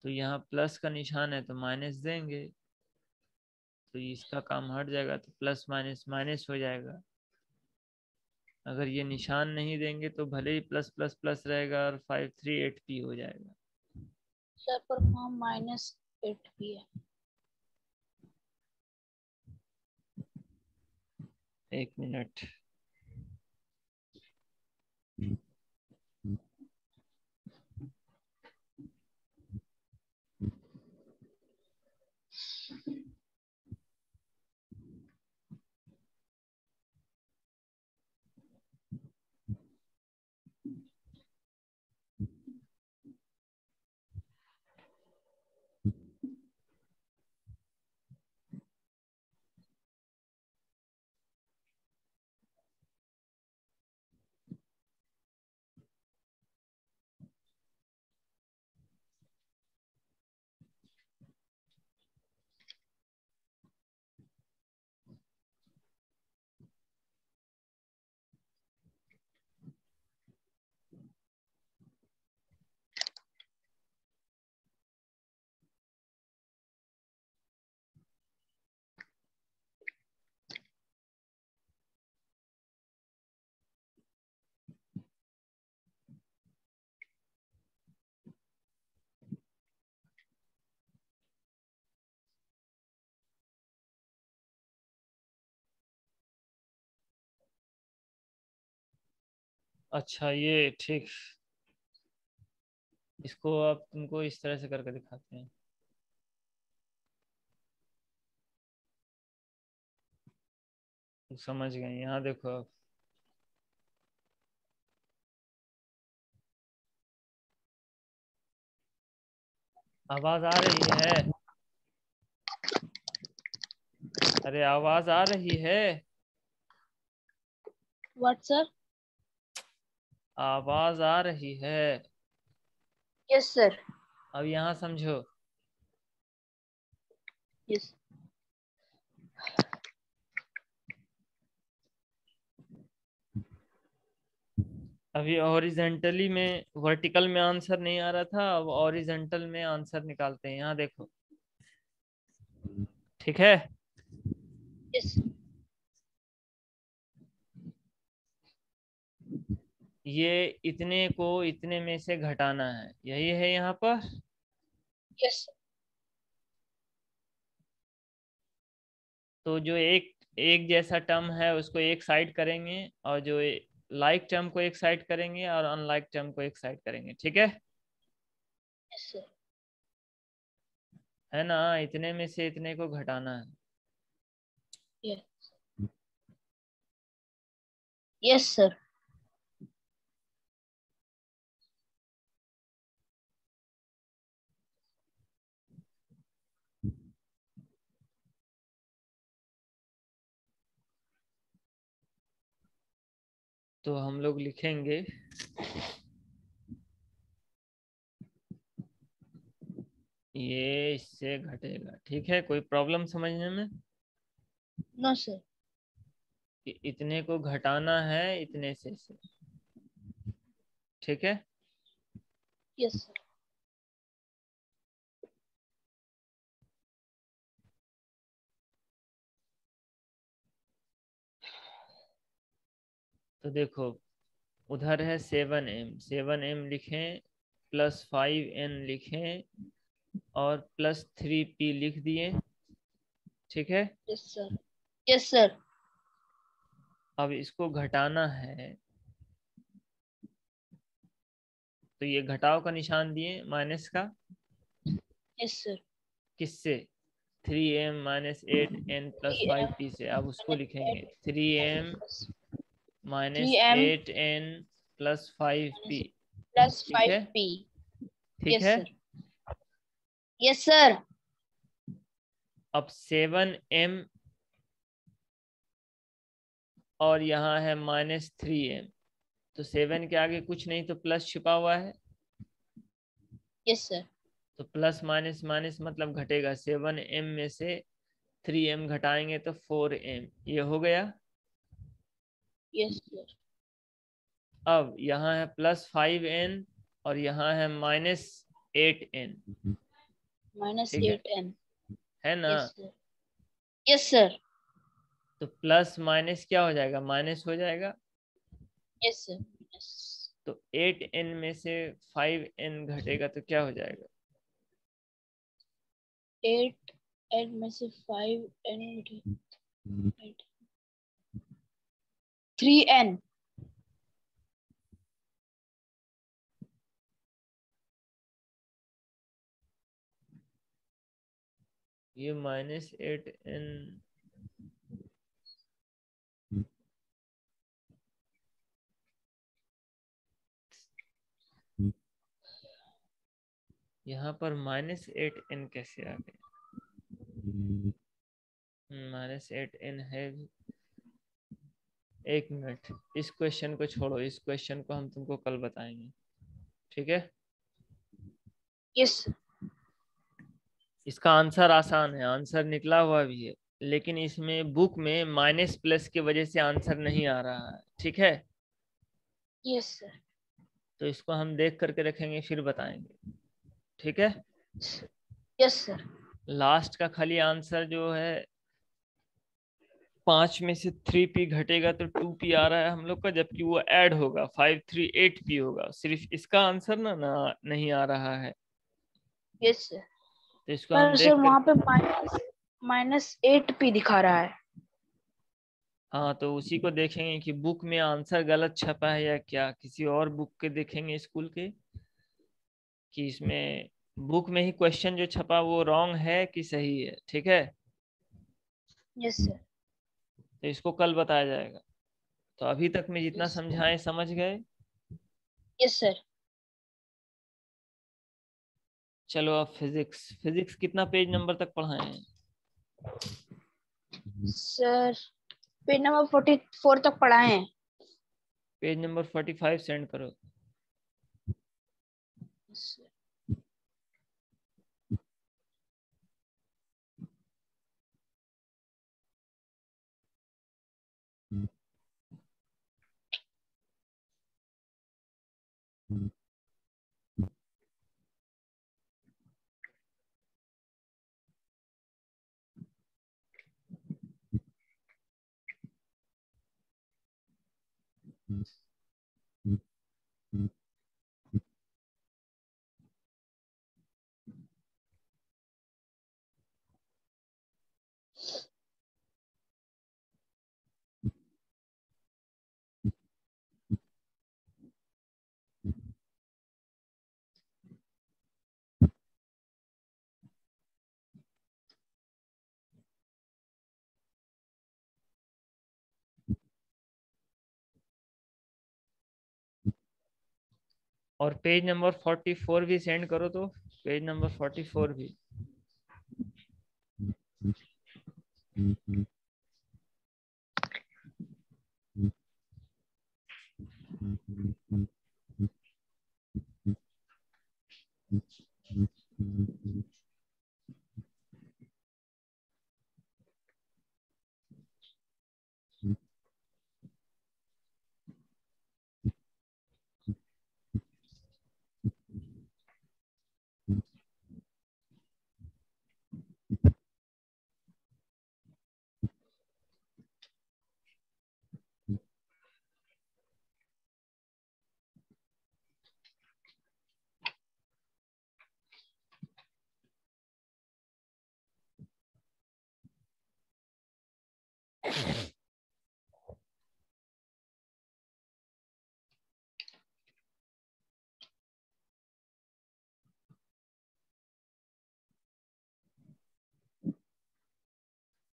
तो यहाँ प्लस का निशान है तो माइनस देंगे, तो इसका काम हट जाएगा, तो प्लस माइनस माइनस हो जाएगा। अगर ये निशान नहीं देंगे तो भले ही प्लस प्लस प्लस रहेगा और 538p हो जाएगा। सर पर वहाँ -8 भी है। एक मिनट। अच्छा, ये ठीक। इसको आप तुमको इस तरह से करके दिखाते हैं। तो समझ गए, यहाँ देखो आप। आवाज आ रही है? अरे आवाज आ रही है? What sir? आवाज आ रही है? Yes sir. अब यहाँ समझो। यस। अभी हॉरिजेंटली में, वर्टिकल में आंसर नहीं आ रहा था, अब हॉरिजेंटल में आंसर निकालते हैं। यहाँ देखो, ठीक है? यस। ये इतने को इतने में से घटाना है, यही है यहाँ पर। यस। तो जो एक एक जैसा टर्म है उसको एक साइड करेंगे, और जो लाइक टर्म को एक साइड करेंगे, और अनलाइक टर्म को एक साइड करेंगे, ठीक है? Yes sir. है ना? इतने में से इतने को घटाना है। यस। Yes sir. तो हम लोग लिखेंगे ये इससे घटेगा, ठीक है? कोई प्रॉब्लम समझने में? No sir. कि इतने को घटाना है इतने से, ठीक है? Yes sir. तो देखो, उधर है 7m, 7m लिखें, +5n लिखें, और +3p लिख दिए। ठीक है। Yes sir. Yes sir. अब इसको घटाना है, तो ये घटाव का निशान दिए माइनस का। Yes sir. किससे? 3m minus 8n plus 5p से। अब उसको लिखेंगे 3m three minus m 8n plus 5p। Plus ठीक फाइव है। पी ठीक यस है। सर। Yes sir. अब 7m और यहाँ है -3m, तो 7 के आगे कुछ नहीं तो प्लस छुपा हुआ है, यस सर। तो प्लस माइनस माइनस मतलब घटेगा। 7m में से 3m घटाएंगे तो 4m, ये हो गया। Yes sir. अब यहाँ है +5n और यहाँ है -8n। माइनस ठीक एट एन है ना? Yes sir. Yes sir. तो प्लस माइनस क्या हो जाएगा? माइनस हो जाएगा। Yes sir. यस। तो 8n में से 5n घटेगा तो क्या हो जाएगा? 8 में से 5 3 n ये -8n, यहाँ पर -8n कैसे आ गया? -8n है भी। एक मिनट, इस क्वेश्चन को छोड़ो, इस क्वेश्चन को हम तुमको कल बताएंगे। ठीक है। यस। इसका आंसर आसान है, आंसर निकला हुआ भी है, लेकिन इसमें बुक में माइनस प्लस की वजह से आंसर नहीं आ रहा है। ठीक है। Yes sir. तो इसको हम देख करके रखेंगे, फिर बताएंगे। ठीक है। Yes sir. लास्ट का खाली आंसर जो है, 5 में से 3p घटेगा तो 2p आ रहा है हम लोग का, जबकि वो ऐड होगा 538p होगा। सिर्फ इसका आंसर ना नहीं आ रहा है। Yes sir. तो इसको हम पर सर देख कर, वहां पे -8p दिखा रहा है। हाँ तो उसी को देखेंगे कि बुक में आंसर गलत छपा है या क्या। किसी और बुक के देखेंगे स्कूल के, कि इसमें बुक में ही क्वेश्चन जो छपा वो रॉन्ग है कि सही है। ठीक है। Yes sir. तो इसको कल बताया जाएगा। तो अभी तक में जितना यस। समझाएं समझ गए? Yes sir. चलो अब फिजिक्स। फिजिक्स कितना पेज नंबर तक पढ़ाए हैं? सर पेज नंबर 44 तक पढ़ाए हैं। पेज नंबर 45 सेंड करो। Yes sir. और पेज नंबर 44 भी सेंड करो। तो पेज नंबर 44 भी।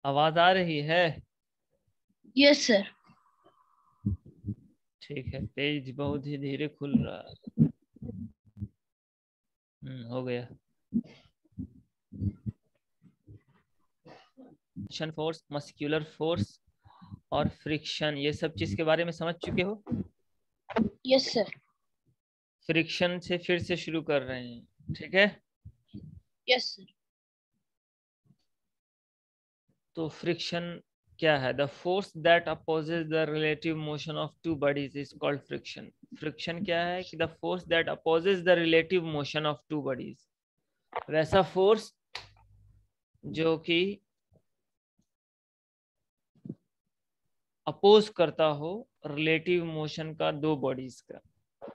आवाज आ रही है? Yes sir. ठीक है, पेज बहुत ही धीरे खुल रहा है। हो गया। टेंशन फोर्स, मस्कुलर फोर्स और फ्रिक्शन, ये सब चीज के बारे में समझ चुके हो? Yes sir. फ्रिक्शन से फिर से शुरू कर रहे हैं, ठीक है? Yes sir. तो फ्रिक्शन क्या है? The force that opposes the relative motion of two bodies is called friction. Friction क्या है कि the force that opposes the relative motion of two bodies, वैसा फोर्स जो कि अपोज करता हो रिलेटिव मोशन का दो बॉडीज का।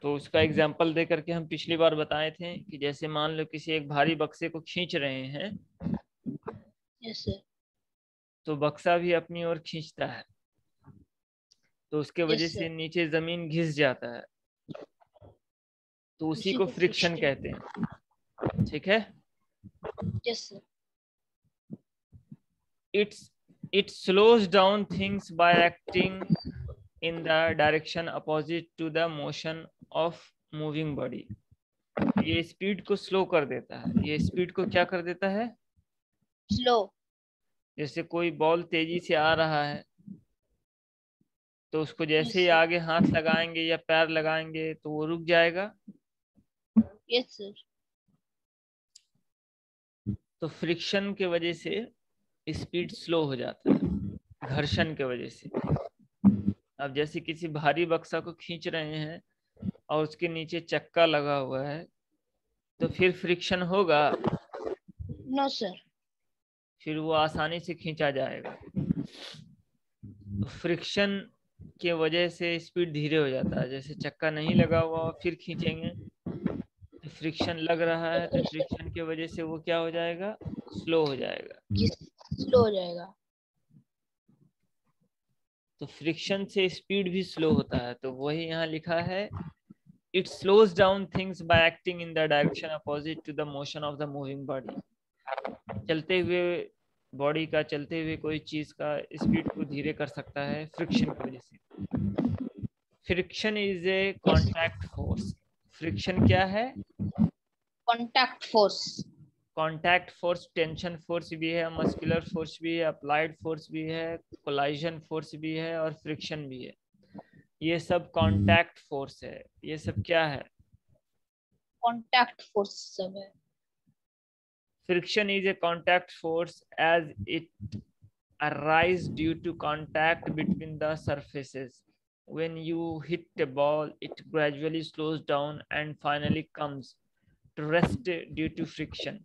तो उसका एग्जांपल दे करके हम पिछली बार बताए थे कि जैसे मान लो किसी एक भारी बक्से को खींच रहे हैं, यस सर। तो बक्सा भी अपनी ओर खींचता है, तो उसके वजह यस से सर। नीचे जमीन घिस जाता है, तो उसी को फ्रिक्शन कहते हैं, ठीक है? Yes sir. It slows down things by acting in the direction opposite to the motion of moving body. ये स्पीड को स्लो कर देता है। ये स्पीड को क्या कर देता है? स्लो। जैसे कोई बॉल तेजी से आ रहा है, तो उसको जैसे ही यस आगे हाथ लगाएंगे या पैर लगाएंगे तो वो रुक जाएगा। Yes sir. तो फ्रिक्शन के वजह से स्पीड स्लो हो जाता है, घर्षण के वजह से। अब जैसे किसी भारी बक्सा को खींच रहे हैं और उसके नीचे चक्का लगा हुआ है, तो फिर फ्रिक्शन होगा? No sir. फिर वो आसानी से खींचा जाएगा। तो फ्रिक्शन के वजह से स्पीड धीरे हो जाता है। जैसे चक्का नहीं लगा हुआ फिर खींचेंगे तो फ्रिक्शन लग रहा है, तो फ्रिक्शन की वजह से वो क्या हो जाएगा? स्लो हो जाएगा। स्लो हो जाएगा। तो फ्रिक्शन से स्पीड भी स्लो होता है, तो वही यहाँ लिखा है, it slows down things by acting in the direction opposite to the motion of the moving body. चलते हुए बॉडी का, चलते हुए कोई चीज का स्पीड को धीरे कर सकता है फ्रिक्शन की वजह से। Friction is a contact force. Friction क्या है? Contact force. Contact force tension force भी है, मस्कुलर फोर्स भी है, अप्लाइड फोर्स भी है, कोलाइजन फोर्स भी है और फ्रिक्शन भी है। ये सब कॉन्टैक्ट फोर्स है। ये सब क्या है? कॉन्टैक्ट फोर्स सब है। Friction is a contact force as it arises due to contact between the surfaces. When you hit a ball, it gradually slows down and finally comes to rest due to friction.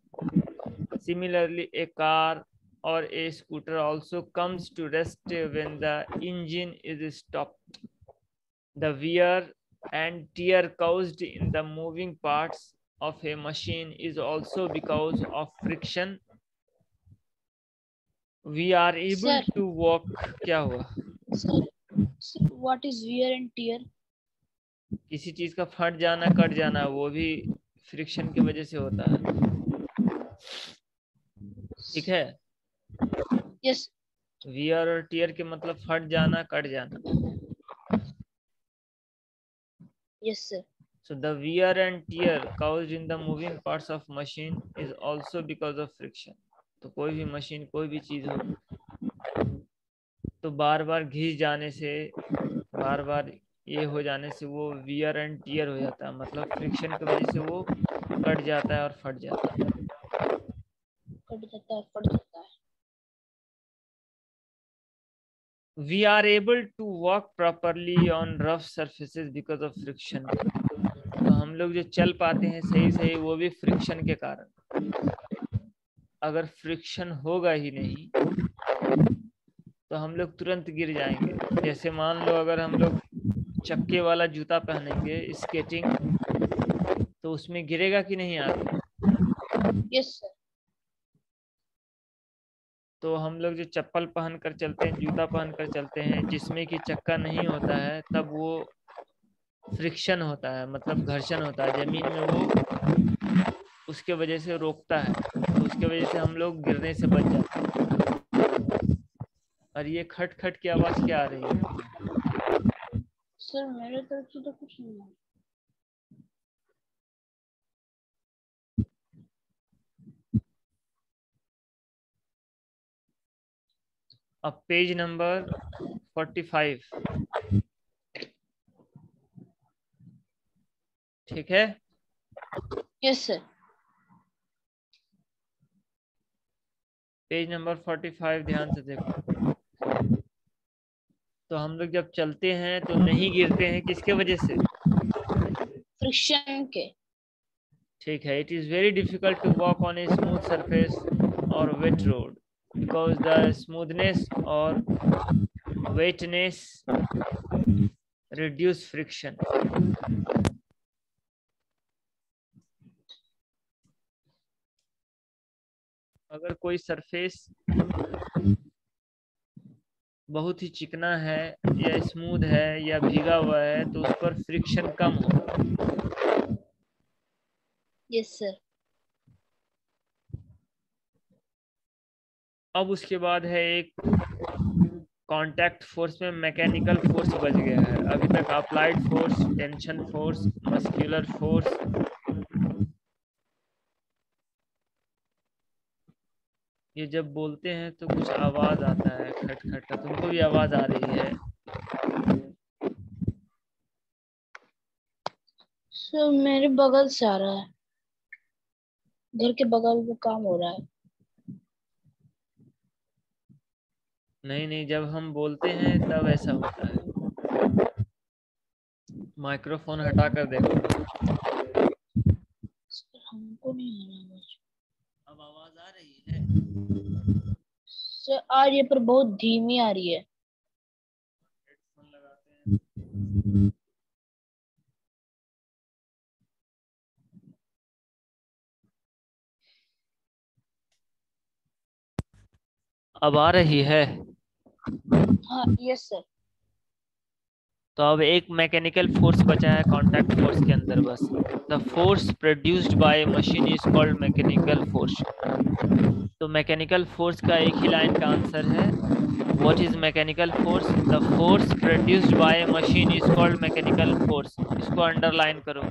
Similarly, a car or a scooter also comes to rest when the engine is stopped. The wear and tear caused in the moving parts of a machine is also because of friction. We are able sir. to walk. क्या हुआ? Sir what is wear and tear? किसी चीज का फट जाना, कट जाना, वो भी फ्रिक्शन की वजह से होता है, ठीक है? यस। वियर और टियर के मतलब फट जाना, कट जाना। Yes sir. So the wear and tear caused in the moving parts of machine is also because of friction. तो कोई भी मशीन, कोई भी चीज हो, तो बार बार घिस जाने से, बार बार ये हो जाने से वो वियर एंड टियर हो जाता है, मतलब फ्रिक्शन की वजह से वो कट जाता है और फट जाता है। कट जाता है, फट जाता है। We are able to walk properly on rough surfaces because of friction. तो हम लोग जो चल पाते हैं सही सही, वो भी फ्रिक्शन के कारण। अगर फ्रिक्शन होगा ही नहीं तो हम लोग तुरंत गिर जाएंगे। जैसे मान लो अगर हम लोग चक्के वाला जूता पहनेंगे स्केटिंग, तो उसमें गिरेगा कि नहीं आदमी? Yes sir. तो हम लोग जो चप्पल पहन कर चलते हैं, जूता पहन कर चलते हैं जिसमें कि चक्का नहीं होता है, तब वो फ्रिक्शन होता है, मतलब घर्षण होता है जमीन में, वो उसके वजह से रोकता है, तो उसके वजह से हम लोग गिरने से बच जाते हैं। और ये खट खट की आवाज क्या आ रही है? सर मेरे तरफ से तो कुछ नहीं है। अब पेज नंबर 45, ठीक है। Yes sir. पेज नंबर 45 ध्यान से देखो। तो हम लोग जब चलते हैं तो नहीं गिरते हैं, किसके वजह से? फ्रिक्शन के। ठीक है। It is very difficult to walk on a smooth surface और wet road because the smoothness और वेटनेस रिड्यूस फ्रिक्शन। अगर कोई सरफेस बहुत ही चिकना है या स्मूथ है या भीगा हुआ है तो उस पर फ्रिक्शन कम होगा। Yes sir. अब उसके बाद है एक कांटेक्ट फोर्स में मैकेनिकल फोर्स बच गया है। अभी तक applied force, tension force, muscular force. ये जब बोलते हैं तो कुछ आवाज आता है खट खट का, तुमको भी आवाज आ रही है? सर मेरे बगल से आ रहा है, घर के बगल में काम हो रहा है। नहीं नहीं, जब हम बोलते हैं तब ऐसा होता है। माइक्रोफोन हटा कर देखो। सर हमको नहीं आ रहा आवाज। अब आवाज आ रही है? सर आ रही है पर बहुत धीमी आ रही है। हेडफोन लगाते हैं। अब आ रही है? हाँ यस सर। तो अब एक मैकेनिकल फोर्स बचा है कांटेक्ट फोर्स के अंदर बस। The force produced by machine is called mechanical force. तो मैकेनिकल फोर्स का एक ही लाइन का आंसर है। What is mechanical force? The force produced by machine is called mechanical force. इसको अंडरलाइन करो।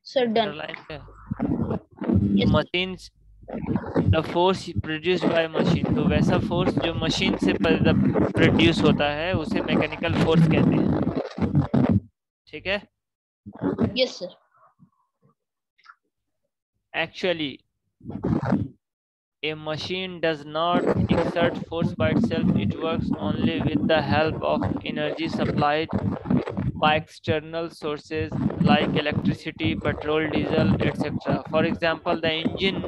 Sir done. अंडरलाइन है। Yes sir. Machine, the force produced by machine, तो वैसा फोर्स जो मशीन से प्रोड्यूस होता है उसे मैकेनिकल फोर्स कहते हैं। ठीक है। Yes sir. Actually, a machine does not exert force by itself. It works only with the help of energy supplied by external sources like electricity, petrol, diesel, etc. For example, the engine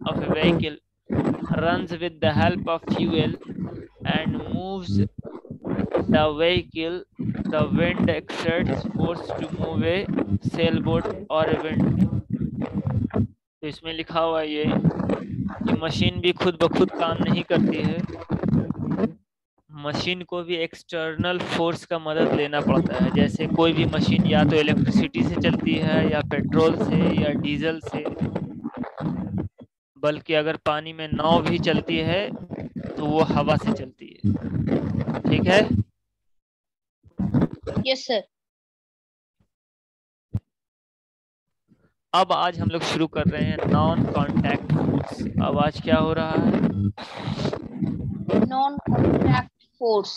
of a vehicle runs with the help of fuel and moves the vehicle. The wind exerts force to move a sailboat or a wind. तो इसमें लिखा हुआ है ये कि मशीन भी खुद ब खुद काम नहीं करती है। मशीन को भी एक्सटर्नल फोर्स का मदद लेना पड़ता है। जैसे कोई भी मशीन या तो इलेक्ट्रिसिटी से चलती है या पेट्रोल से या डीजल से, बल्कि अगर पानी में नाव भी चलती है तो वो हवा से चलती है। ठीक है। Yes sir. अब आज हम लोग शुरू कर रहे हैं नॉन कांटेक्ट फोर्स। अब आज क्या हो रहा है? Non contact force.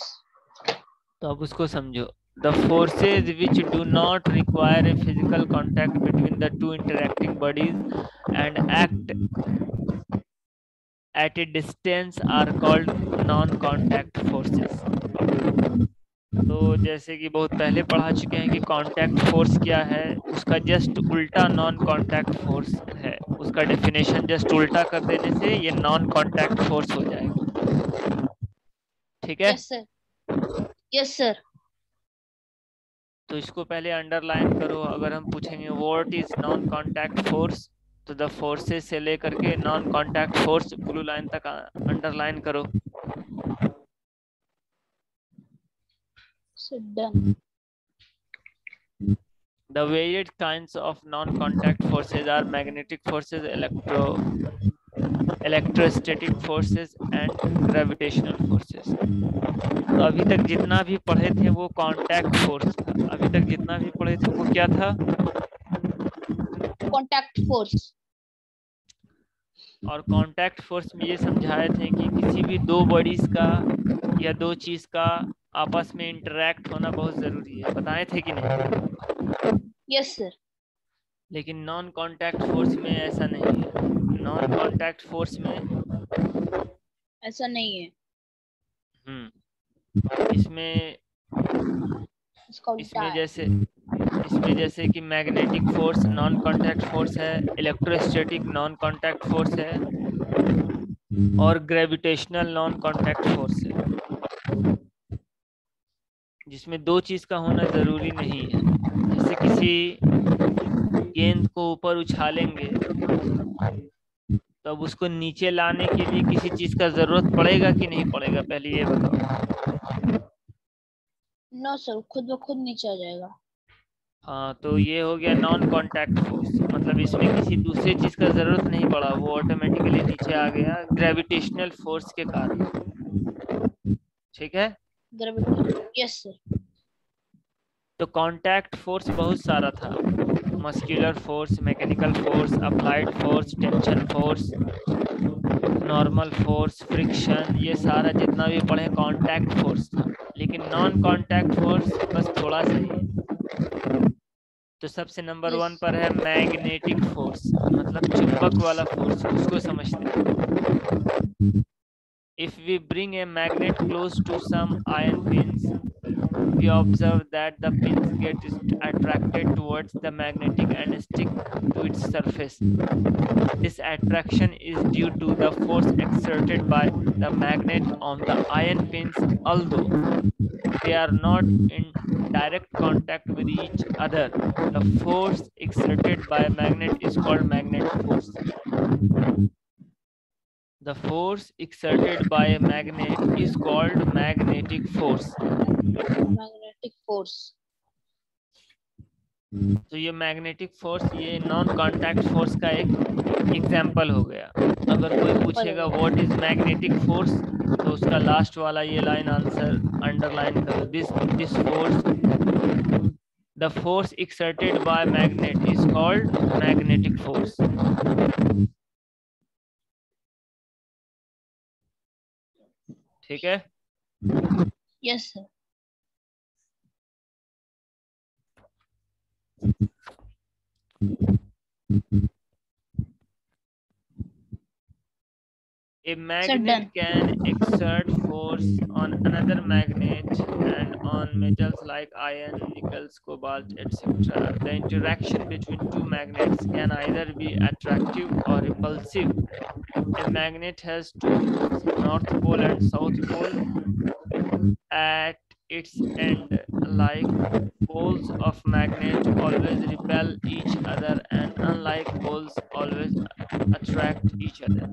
तो अब उसको समझो। The forces which do not require a physical contact between the two interacting bodies and act at a distance are called non-contact forces. तो जैसे कि बहुत पहले पढ़ा चुके हैं कि कांटेक्ट फोर्स क्या है, उसका जस्ट उल्टा नॉन कांटेक्ट फोर्स है। उसका डेफिनेशन जस्ट उल्टा कर देने से ये नॉन कांटेक्ट फोर्स हो जाएगा। ठीक है। Yes sir. Yes sir. तो इसको पहले अंडरलाइन करो। अगर हम पूछेंगे what is non contact force, तो द फोर्सेस से लेकर के non contact force blue line तक अंडरलाइन करो। Sir done. The varied kinds of non-contact forces are magnetic forces, electrostatic forces and gravitational forces. तो अभी तक जितना भी पढ़े थे वो कांटेक्ट फोर्स था। अभी तक जितना भी पढ़े थे वो क्या था? Contact force. और कांटेक्ट फोर्स में ये समझाए थे कि किसी भी दो बॉडीज का या दो चीज का आपस में इंटरेक्ट होना बहुत जरूरी है। बताए थे कि नहीं? Yes sir. लेकिन नॉन कांटेक्ट फोर्स में ऐसा नहीं है। नॉन कांटेक्ट फोर्स में ऐसा नहीं है। इसमें इसका उल्टा है। इसमें जैसे कि magnetic force non contact force है, इलेक्ट्रोस्टैटिक नॉन कांटेक्ट फोर्स है और ग्रेविटेशनल नॉन कांटेक्ट फोर्स है, जिसमें दो चीज का होना जरूरी नहीं है। जैसे किसी गेंद को ऊपर उछालेंगे तब उसको नीचे लाने के लिए किसी चीज का जरूरत पड़ेगा कि नहीं पड़ेगा? पहले ये बताओ। नो सर, खुद ब खुद नीचे आ जाएगा। हाँ, तो ये हो गया नॉन कांटेक्ट फोर्स, मतलब इसमें किसी दूसरे चीज का जरूरत नहीं पड़ा, वो ऑटोमेटिकली नीचे आ गया ग्रेविटेशनल फोर्स के कारण। ठीक है? Yes sir. तो कांटेक्ट फोर्स बहुत सारा था। Muscular force, mechanical force, applied force, tension force, normal force, friction, ये सारा जितना भी पढ़े कांटेक्ट फोर्स था। लेकिन नॉन कांटेक्ट फोर्स बस थोड़ा सा ही है। तो सबसे नंबर 1 पर है मैग्नेटिक फोर्स, मतलब चुंबक वाला फोर्स, उसको समझते हैं। If we bring a magnet close to some iron pins, we observe that the pins get attracted towards the magnetic and stick to its surface. This attraction is due to the force exerted by the magnet on the iron pins, although they are not in direct contact with each other. The force exerted by a magnet is called magnetic force. The force exerted by a magnet is called magnetic force. Magnetic force. तो ये मैग्नेटिक फोर्स, ये नॉन कांटेक्ट फोर्स का एक एग्जाम्पल हो गया। अगर कोई पूछेगा व्हाट इज मैग्नेटिक फोर्स, तो उसका लास्ट वाला ये लाइन आंसर अंडरलाइन करो। This force, the force exerted by magnet is called magnetic force. ठीक है? Yes sir. A magnet can exert force on another magnet and on metals like iron, nickels, cobalt, etc. The interaction between two magnets can either be attractive or repulsive. A magnet has two poles, north pole and south pole, at its end. Like poles of magnet always repel each other and unlike poles always attract each other.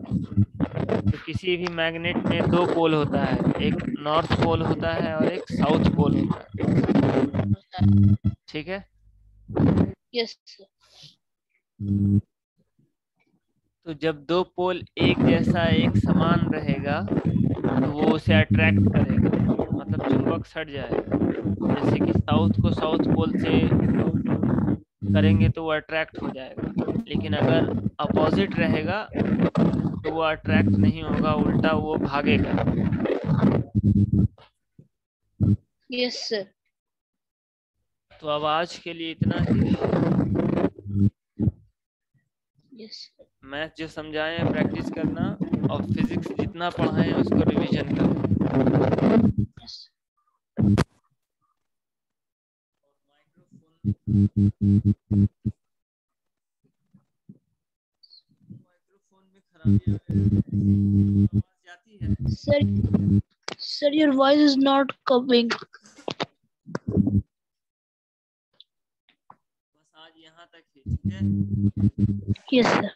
तो किसी भी मैग्नेट में दो पोल होता है, एक नॉर्थ पोल होता है और एक साउथ पोल होता है। ठीक है? Yes sir. तो जब दो पोल एक जैसा एक समान रहेगा तो वो उसे अट्रैक्ट करेगा, मतलब चुंबक सट जाएगा। जैसे कि साउथ को साउथ पोल से करेंगे तो वो अट्रैक्ट हो जाएगा, लेकिन अगर अपोजिट रहेगा तो वो अट्रैक्ट नहीं होगा, उल्टा वो भागेगा। Yes sir. तो अब आज के लिए इतना ही। यस। मैथ जो समझाए हैं प्रैक्टिस करना, और फिजिक्स जितना पढ़ाए हैं उसको रिवीजन करना। यस। माइक्रोफोन में खराबी जाती है। Sir your voice is not coming. बस आज यहाँ तक ही। ठीक है? Yes sir.